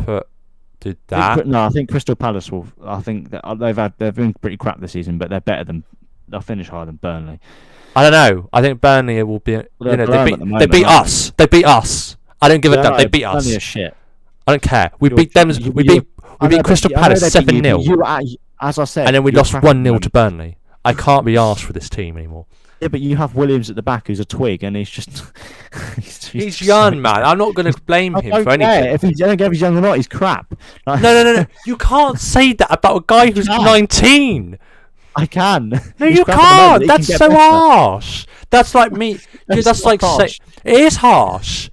Speaker 2: do that.
Speaker 1: I think Crystal Palace will. I think that they've been pretty crap this season, but they're better than. They'll finish higher than Burnley.
Speaker 2: I don't know. I think Burnley will be.
Speaker 1: Well, they're below 'em at the
Speaker 2: They
Speaker 1: moment,
Speaker 2: beat
Speaker 1: aren't
Speaker 2: us. They beat us. I don't give a damn. They beat
Speaker 1: Burnley are
Speaker 2: us.
Speaker 1: shit.
Speaker 2: I don't care. We
Speaker 1: You're-
Speaker 2: beat them.
Speaker 1: you-
Speaker 2: We
Speaker 1: you-
Speaker 2: beat Crystal Palace 7-0,
Speaker 1: As I said,
Speaker 2: and then we
Speaker 1: you're
Speaker 2: lost
Speaker 1: crap at the
Speaker 2: 1-0 to
Speaker 1: moment.
Speaker 2: Burnley. I can't be arsed for this team anymore.
Speaker 1: Yeah, but you have Williams at the back, who's a twig, and he's just.
Speaker 2: He's young, man. I'm not going to blame
Speaker 1: I
Speaker 2: him
Speaker 1: don't
Speaker 2: for
Speaker 1: care.
Speaker 2: anything.
Speaker 1: If he's, I don't care if he's young or not. He's crap. Like,
Speaker 2: No. You can't say that about a guy who's
Speaker 1: can.
Speaker 2: 19.
Speaker 1: I can.
Speaker 2: No,
Speaker 1: He's
Speaker 2: you
Speaker 1: crap at the
Speaker 2: can't.
Speaker 1: moment. He can
Speaker 2: That's
Speaker 1: get
Speaker 2: so
Speaker 1: better.
Speaker 2: harsh. That's like me.
Speaker 1: That's
Speaker 2: That's
Speaker 1: not
Speaker 2: like
Speaker 1: harsh.
Speaker 2: it is harsh.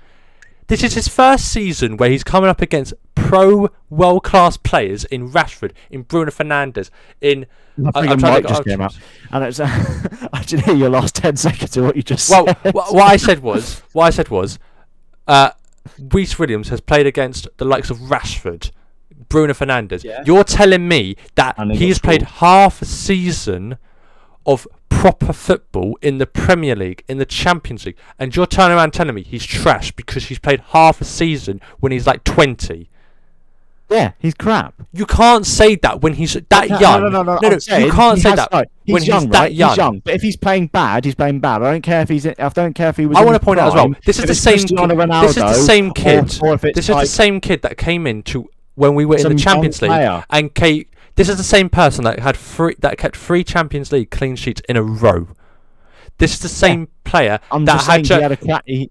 Speaker 2: This is his first season where he's coming up against pro world-class players in Rashford, in Bruno Fernandes, in.
Speaker 1: My friggin' mic just came out, and it's. I didn't hear your last 10 seconds of what you just
Speaker 2: Well,
Speaker 1: said.
Speaker 2: what I said was, Reece Williams has played against the likes of Rashford, Bruno Fernandes.
Speaker 1: Yeah.
Speaker 2: You're telling me that
Speaker 1: And he
Speaker 2: he's
Speaker 1: got
Speaker 2: played
Speaker 1: scored.
Speaker 2: half a season of proper football in the Premier League, in the Champions League, and you're turning around telling me he's trash because he's played half a season when he's like 20.
Speaker 1: Yeah, he's crap.
Speaker 2: You can't say that when he's that young.
Speaker 1: No.
Speaker 2: You can't say that when he's
Speaker 1: young,
Speaker 2: that
Speaker 1: right?
Speaker 2: young.
Speaker 1: He's young. But if he's playing bad, he's playing bad. I don't care if he's. I don't care if he was.
Speaker 2: I
Speaker 1: want
Speaker 2: to point out as well. This is the same. This is the same kid. This is the same kid that came into when we were in the Champions League, and this is the same person that kept 3 Champions League clean sheets in a row. This is the same player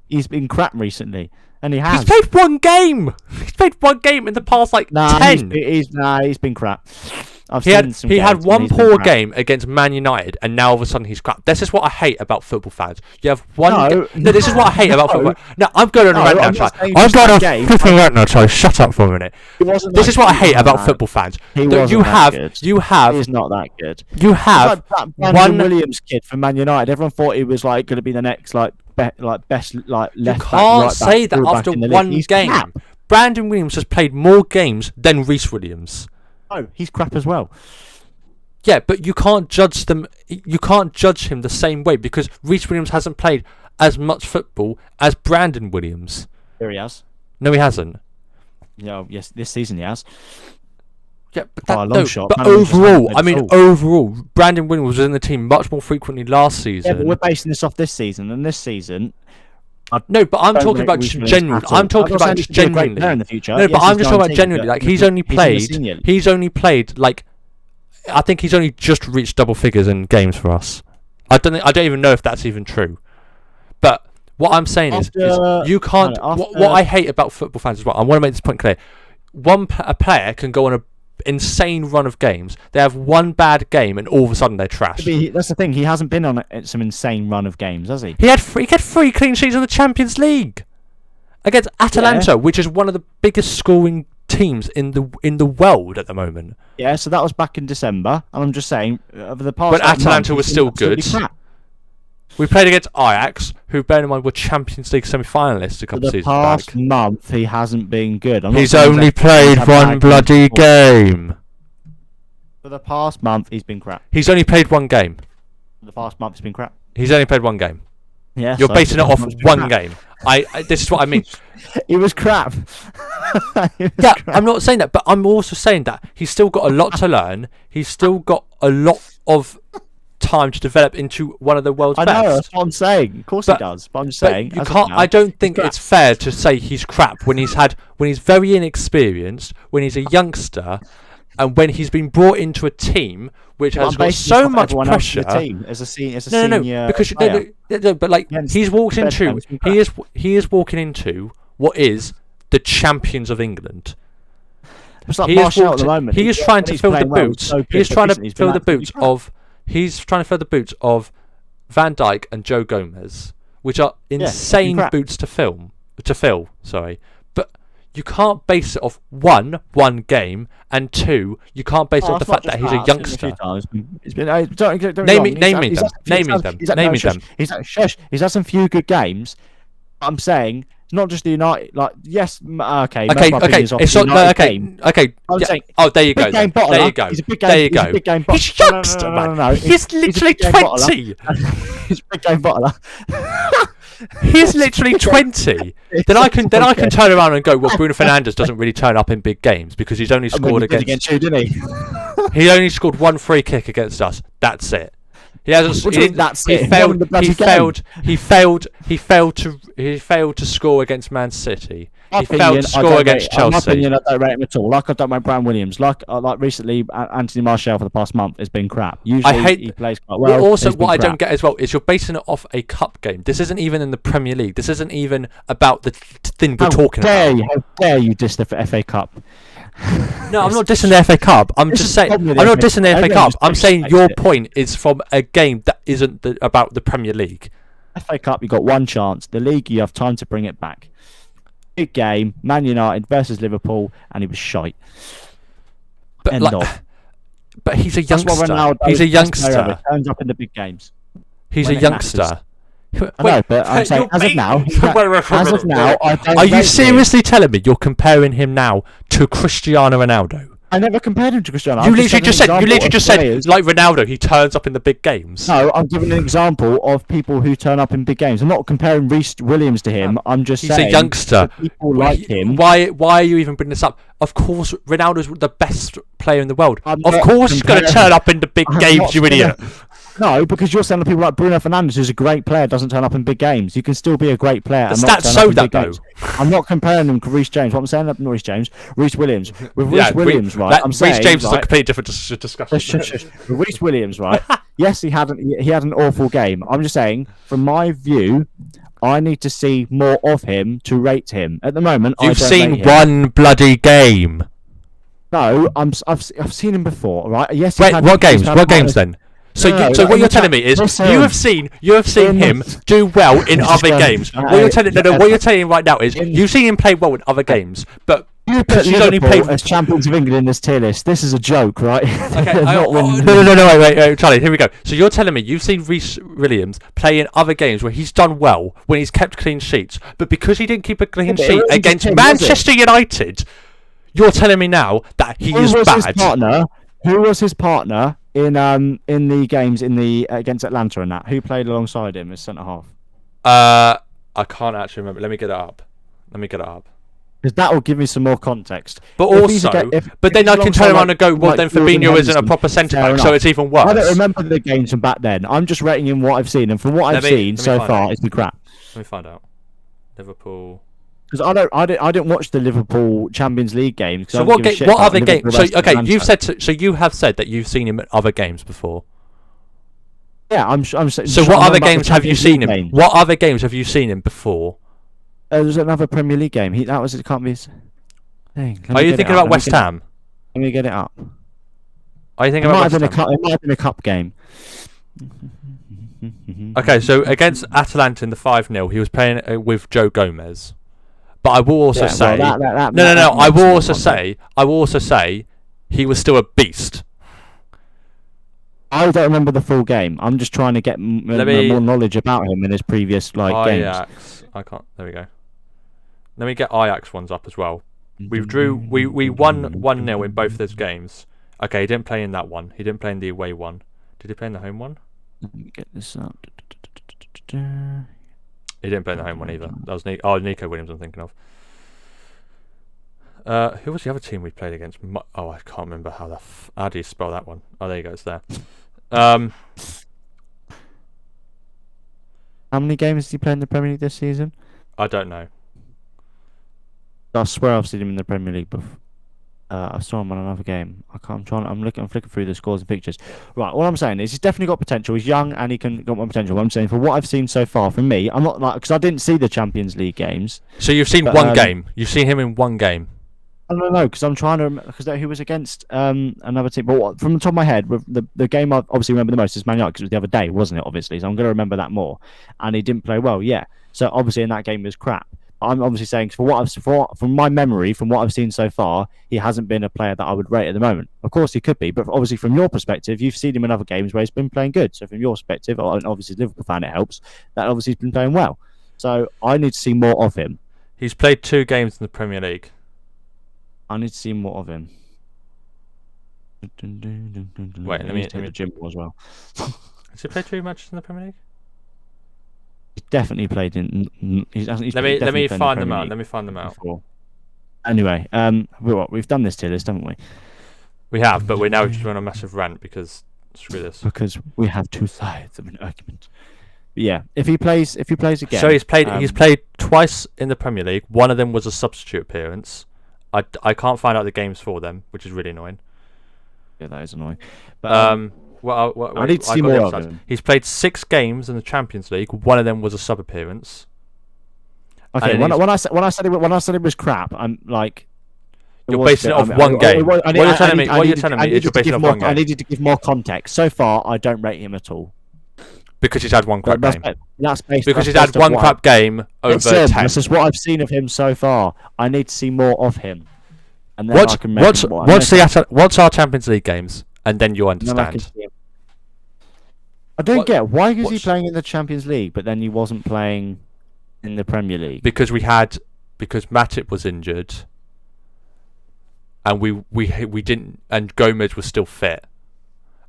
Speaker 1: he's been crap recently. And he has.
Speaker 2: He's played 1 game. He's played 1 game in the past 10.
Speaker 1: He's been crap.
Speaker 2: He had 1 poor game against Man United, and now all of a sudden he's crap. This is what I hate about football fans. You have one. No, this is what I hate about football. No, I'm going on a rant now, Charlie. I'm going on a flipping rant now, Charlie. Shut up for a minute. This is what I hate about football fans.
Speaker 1: He's not that good.
Speaker 2: You have
Speaker 1: that Brandon Williams kid from Man United. Everyone thought he was going to be the next best left back.
Speaker 2: You can't say that after 1 game. Crap. Brandon Williams has played more games than Reece Williams.
Speaker 1: Oh, he's crap as well.
Speaker 2: Yeah, but you can't judge them. You can't judge him the same way because Reece Williams hasn't played as much football as Brandon Williams.
Speaker 1: Here he has.
Speaker 2: No, he hasn't.
Speaker 1: Yeah, yes, this season he has.
Speaker 2: Yeah, but overall, Brandon Williams was in the team much more frequently last season.
Speaker 1: Yeah, but we're basing this off this season, and this season.
Speaker 2: No, but I'm talking about just genuinely. I'm talking about just genuinely.
Speaker 1: In the future.
Speaker 2: No, but I'm just talking about genuinely. He's only played like. I think he's only just reached double figures in games for us. I don't even know if that's even true. But what I'm saying is you can't. What I hate about football fans as well. I want to make this point clear. A player can go on a insane run of games. They have 1 bad game, and all of a sudden they're trash.
Speaker 1: That's the thing. He hasn't been on some insane run of games, has he?
Speaker 2: He had 3 clean sheets in the Champions League against Atalanta, which is one of the biggest scoring teams in the world at the moment.
Speaker 1: Yeah, so that was back in December, and I'm just saying over the past.
Speaker 2: But Atalanta was still good. We played against Ajax, who, bear in mind, were Champions League semi-finalists a couple of seasons back.
Speaker 1: The past month, he hasn't been good.
Speaker 2: He's only played 1 bloody game.
Speaker 1: For the past month, he's been crap.
Speaker 2: He's only played 1 game.
Speaker 1: For the past month, he's been crap.
Speaker 2: He's only played 1 game.
Speaker 1: Yeah,
Speaker 2: you're basing it off 1 game. This is what I mean.
Speaker 1: He was crap.
Speaker 2: I'm not saying that, but I'm also saying that he's still got a lot to learn. He's still got a lot of time to develop into one of the world's best.
Speaker 1: I know, that's what I'm saying. Of course he does, but I'm just saying
Speaker 2: you can't. I don't think it's fair to say he's crap when he's very inexperienced, when he's a youngster, and when he's been brought into a team which has got so much pressure.
Speaker 1: As a senior
Speaker 2: because but he's walked into he is walking into what is the champions of England.
Speaker 1: It's like Martial at the moment.
Speaker 2: He is trying to fill the boots. He's trying to fill the boots of. He's trying to fill the boots of Van Dijk and Joe Gomez, which are insane boots to fill. Sorry, but you can't base it off one game, and 2, you can't base it off the fact that he's a youngster. Name them.
Speaker 1: He's had some few good games. I'm saying. It's not just the United. Yes, okay.
Speaker 2: Okay. It's not okay. Oh, there you go. There you go.
Speaker 1: He's a big game bottler.
Speaker 2: He's youngster, man.
Speaker 1: No.
Speaker 2: He's literally 20.
Speaker 1: He's a big game bottler.
Speaker 2: He's literally 20. Then I can turn around and go, well, Bruno Fernandes doesn't really turn up in big games because he's only scored
Speaker 1: against you, didn't he?
Speaker 2: He only scored 1 free kick against us. That's it. He hasn't. He failed to score against Man City. He failed to score against Chelsea. In my opinion,
Speaker 1: I don't rate him at all. I don't rate Brandon Williams. Like recently, Anthony Martial for the past month has been crap. Usually, he plays quite well.
Speaker 2: Also, what I don't get as well is you're basing it off a cup game. This isn't even in the Premier League. This isn't even about the thing we're talking about.
Speaker 1: How dare you diss the FA Cup?
Speaker 2: No, I'm not dissing the FA Cup. I'm just saying. I'm not dissing the FA Cup. I'm saying your point is from a game that isn't about the Premier League.
Speaker 1: FA Cup, you got 1 chance. The league, you have time to bring it back. Big game, Man United versus Liverpool, and he was shite.
Speaker 2: But he's a youngster. He's a youngster.
Speaker 1: Turns up in the big games.
Speaker 2: He's a youngster.
Speaker 1: I know, but I'm saying as of now,
Speaker 2: are you seriously telling me you're comparing him now to Cristiano Ronaldo?
Speaker 1: I never compared him to Cristiano.
Speaker 2: You literally just said like Ronaldo. He turns up in the big games.
Speaker 1: No, I'm giving an example of people who turn up in big games. I'm not comparing Reece Williams to him. I'm just saying
Speaker 2: he's a youngster.
Speaker 1: People like him.
Speaker 2: Why are you even bringing this up? Of course, Ronaldo's the best player in the world. Of course, he's going to turn up in the big games. You idiot.
Speaker 1: No, because you're saying that people like Bruno Fernandes, who's a great player, doesn't turn up in big games. You can still be a great player.
Speaker 2: The stats show that, though.
Speaker 1: I'm not comparing him to Reece James. What I'm saying, not Reece James, Reece Williams. With Reece Williams, right? I'm saying
Speaker 2: Reece James is
Speaker 1: right,
Speaker 2: a completely different discussion.
Speaker 1: With Reece Williams, right? Yes, he had an awful game. I'm just saying, from my view, I need to see more of him to rate him. At the moment,
Speaker 2: you've seen one bloody game.
Speaker 1: No, I've seen him before, right? Yes.
Speaker 2: Wait, what games? What games then? So what you're telling me is you have seen him do well in other games. What you're telling right now is you've seen him play well in other games, but
Speaker 1: because he's only played as champions of England in this tier list. This is a joke, right?
Speaker 2: Okay, no, wait, Charlie, here we go. So you're telling me you've seen Reece Williams play in other games where he's done well, when he's kept clean sheets, but because he didn't keep a clean sheet against Manchester United, you're telling me now that he is bad.
Speaker 1: Who was his partner in the games against Atlanta and that? Who played alongside him as centre half?
Speaker 2: I can't actually remember. Let me get it up.
Speaker 1: Because that will give me some more context.
Speaker 2: But then I can turn around and go, well, then Fabinho isn't a proper centre back, so it's even worse.
Speaker 1: I don't remember the games from back then. I'm just rating him what I've seen, and from what I've seen so far, it's the crap.
Speaker 2: Let me find out. Liverpool.
Speaker 1: Because I didn't watch the Liverpool Champions League games.
Speaker 2: So what other games? So okay, you have said that you've seen him in other games before.
Speaker 1: Yeah, I'm saying.
Speaker 2: So what other games have you seen him? What other games have you seen him before?
Speaker 1: There was another Premier League game. It can't be his thing.
Speaker 2: Are you thinking about West Ham?
Speaker 1: Let me get it up.
Speaker 2: Are you thinking about West Ham?
Speaker 1: It might have been a cup game.
Speaker 2: Okay, so against Atalanta in the 5-0, he was playing with Joe Gomez. But I will also say, I will also say, he was still a beast.
Speaker 1: I don't remember the full game. I'm just trying to get more knowledge about him in his previous games.
Speaker 2: I can't. There we go. Let me get Ajax ones up as well. We won 1-0 in both of those games. Okay, he didn't play in that one. He didn't play in the away one. Did he play in the home one?
Speaker 1: Let me get this up.
Speaker 2: He didn't play in the home one either. That was Nico Williams I'm thinking of. Who was the other team we played against? I can't remember how do you spell that one? Oh, there you go, it's there.
Speaker 1: How many games did he play in the Premier League this season?
Speaker 2: I don't know.
Speaker 1: I swear I've seen him in the Premier League before. I saw him on another game. I'm flicking through the scores and pictures. Right, all I'm saying is he's definitely got potential. He's young and he got more potential. What I'm saying, for what I've seen so far from me, I'm not because I didn't see the Champions League games.
Speaker 2: So you've seen one game. You've seen him in one game.
Speaker 1: No, because I'm trying to remember, because he was against another team. But from the top of my head, the game I obviously remember the most is Man United, because it was the other day, wasn't it? Obviously, so I'm going to remember that more. And he didn't play well, yeah. So obviously in that game it was crap. I'm obviously saying from my memory, from what I've seen so far, he hasn't been a player that I would rate at the moment. Of course he could be, but obviously from your perspective, you've seen him in other games where he's been playing good. So from your perspective, and obviously Liverpool fan, it helps that obviously he's been playing well. So I need to see more of him.
Speaker 2: He's played 2 games in the Premier League.
Speaker 1: I need to see more of him.
Speaker 2: Wait, let me
Speaker 1: hit the gym as well.
Speaker 2: Has he played 2 matches in the Premier League?
Speaker 1: He's definitely played in.
Speaker 2: Let me find them out.
Speaker 1: Before. Anyway, we've done this tier list, haven't we?
Speaker 2: We have, but we're now just on a massive rant because screw this.
Speaker 1: Because we have 2 sides of an argument. But yeah, if he plays again.
Speaker 2: So he's played twice in the Premier League. One of them was a substitute appearance. I can't find out the games for them, which is really annoying.
Speaker 1: Yeah, that is annoying. But I need to see more of him.
Speaker 2: He's played 6 games in the Champions League. One of them was a sub appearance.
Speaker 1: Okay, when I said it was crap, I'm like.
Speaker 2: You're basing it off one game. What you're telling me is you're basing it off one game.
Speaker 1: I needed to give more context. So far, I don't rate him at all.
Speaker 2: Because he's had one crap game.
Speaker 1: Because
Speaker 2: he's had one crap game over 10.
Speaker 1: This is what I've seen of him so far. I need to see more of him. And then I can make
Speaker 2: what's our Champions League games? And then you understand.
Speaker 1: I don't get why was he playing in the Champions League, but then he wasn't playing in the Premier League?
Speaker 2: Because Matip was injured, and we didn't, and Gomez was still fit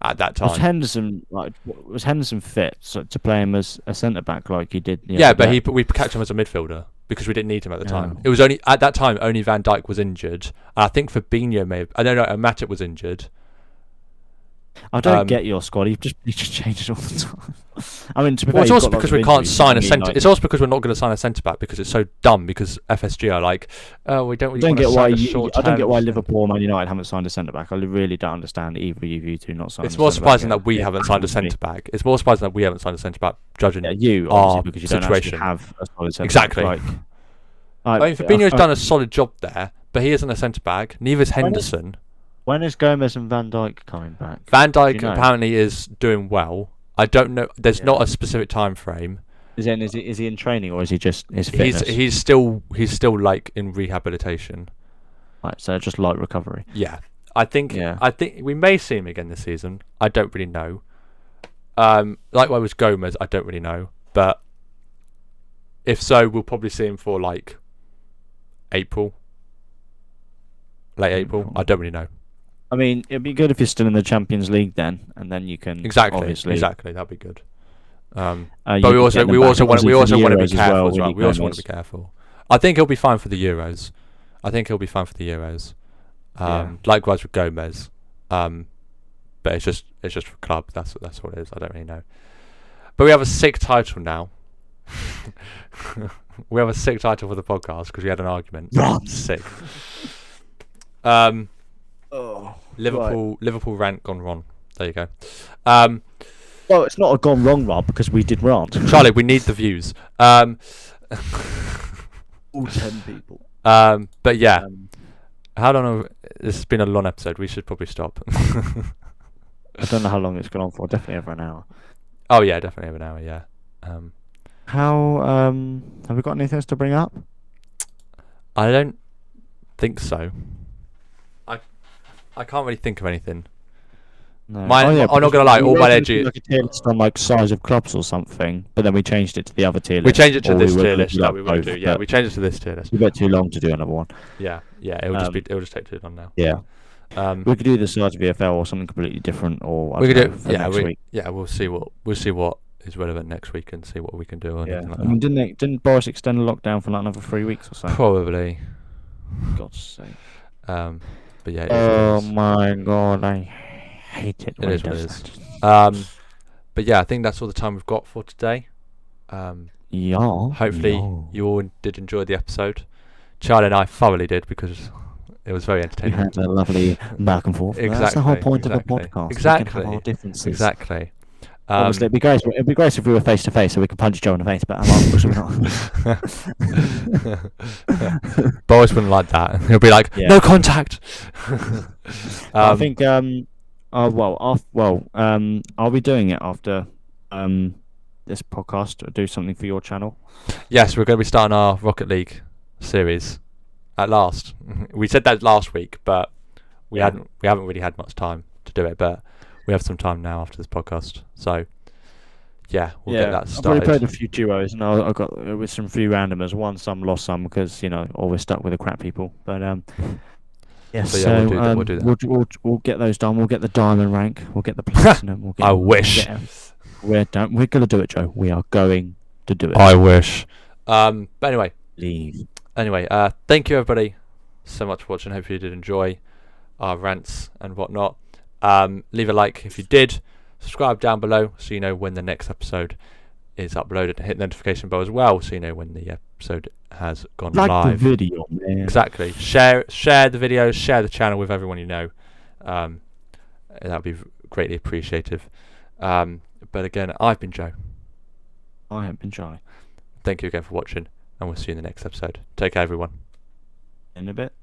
Speaker 2: at that time.
Speaker 1: Was Henderson fit to play him as a centre back like he did?
Speaker 2: Yeah, but we kept him as a midfielder because we didn't need him at the time. It was only at that time only Van Dijk was injured. I think Fabinho I don't know. Matip was injured.
Speaker 1: I don't get your squad. You just change it all the time. I mean, to be fair,
Speaker 2: it's also because we can't sign a centre.
Speaker 1: Like,
Speaker 2: it's also because we're not going to sign a centre back because it's so dumb. Because FSG are like, oh, we don't really want to sign a short.
Speaker 1: I don't get why Liverpool or Man United haven't signed a centre back. I really don't understand either of you two not signing.
Speaker 2: It's more surprising that we haven't signed a centre back. It's more surprising that we haven't signed a centre back, judging
Speaker 1: you
Speaker 2: our
Speaker 1: because you
Speaker 2: situation.
Speaker 1: Don't have a solid centre
Speaker 2: Exactly.
Speaker 1: back.
Speaker 2: I mean, Fabinho's done a solid job there, but he isn't a centre back. Neither is Henderson.
Speaker 1: When is Gomez and Van Dijk coming back?
Speaker 2: Van Dijk apparently is doing well. I don't know. There's not a specific time frame.
Speaker 1: Is he in training or is he just his fitness?
Speaker 2: He's still like in rehabilitation.
Speaker 1: Right, so just light recovery.
Speaker 2: Yeah, I think we may see him again this season. I don't really know. Likewise with Gomez, I don't really know. But if so, we'll probably see him for like April, late April. I don't really know.
Speaker 1: I mean, it'd be good if you're still in the Champions League then, and then you can
Speaker 2: exactly that'd be good. But we also want to be careful as well. We also want to be careful. I think he'll be fine for the Euros. Likewise with Gomez. But it's just for club. That's what it is. I don't really know. But we have a sick title now. We have a sick title for the podcast because we had an argument. Sick. Liverpool rant gone wrong. There you go.
Speaker 1: Well, it's not a gone wrong, Rob, because we did rant.
Speaker 2: Charlie, we need the views.
Speaker 1: All 10 people.
Speaker 2: But yeah, how long? This has been a long episode. We should probably stop.
Speaker 1: I don't know how long it's gone on for. Definitely over an hour.
Speaker 2: Oh yeah, definitely over an hour. Yeah.
Speaker 1: How have we got anything else to bring up?
Speaker 2: I don't think so. I can't really think of anything.
Speaker 1: No.
Speaker 2: I'm not gonna lie. All my energy.
Speaker 1: Like a tier list on like size of clubs or something, but then we changed it to the other tier list.
Speaker 2: We changed it to this tier list that we want to do. Yeah, we changed it to this tier list.
Speaker 1: It's a bit too long to do another one.
Speaker 2: Yeah. It'll just take too long now.
Speaker 1: Yeah. We could do the size of VFL or something completely different, or
Speaker 2: we could do.
Speaker 1: Next week.
Speaker 2: Yeah, we'll see what is relevant next week and see what we can do.
Speaker 1: Yeah. I mean, didn't Boris extend the lockdown for like another 3 weeks or so?
Speaker 2: Probably.
Speaker 1: God's sake.
Speaker 2: But yeah.
Speaker 1: Oh my god, I hate it.
Speaker 2: It is what it is. But yeah, I think that's all the time we've got for today. Hopefully you all did enjoy the episode. Charlie and I thoroughly did because it was very entertaining.
Speaker 1: We had a lovely back and forth.
Speaker 2: Exactly.
Speaker 1: That's the whole point of a podcast.
Speaker 2: Exactly.
Speaker 1: We can have our differences.
Speaker 2: Exactly.
Speaker 1: Obviously, it'd be great if we were face to face, so we could punch each other in the face. But we're not.
Speaker 2: Boris wouldn't like that. He'll be like, "No contact."
Speaker 1: I think. Are we doing it after this podcast? Or do something for your channel?
Speaker 2: Yes, we're going to be starting our Rocket League series at last. We said that last week, but we haven't really had much time to do it. But we have some time now after this podcast, so yeah, we'll get that started.
Speaker 1: I've already played a few duos, and I got with some few randomers. Won some, lost some, because always stuck with the crap people. But yes,
Speaker 2: so we'll do that.
Speaker 1: We'll get those done. We'll get the diamond rank. We'll get the platinum.
Speaker 2: I wish.
Speaker 1: We're gonna do it, Joe. We are going to do it.
Speaker 2: I wish. But anyway.
Speaker 1: Leave.
Speaker 2: Anyway, thank you everybody so much for watching. Hope you did enjoy our rants and whatnot. Leave a like if you did. Subscribe down below so you know when the next episode is uploaded, and hit the notification bell as well so you know when the episode has gone live.
Speaker 1: Like the video, man.
Speaker 2: Exactly. Share the videos, share the channel with everyone you know. That would be greatly appreciative. But again, I've been Joe.
Speaker 1: I have been Charlie.
Speaker 2: Thank you again for watching, and we'll see you in the next episode. Take care, everyone.
Speaker 1: In a bit.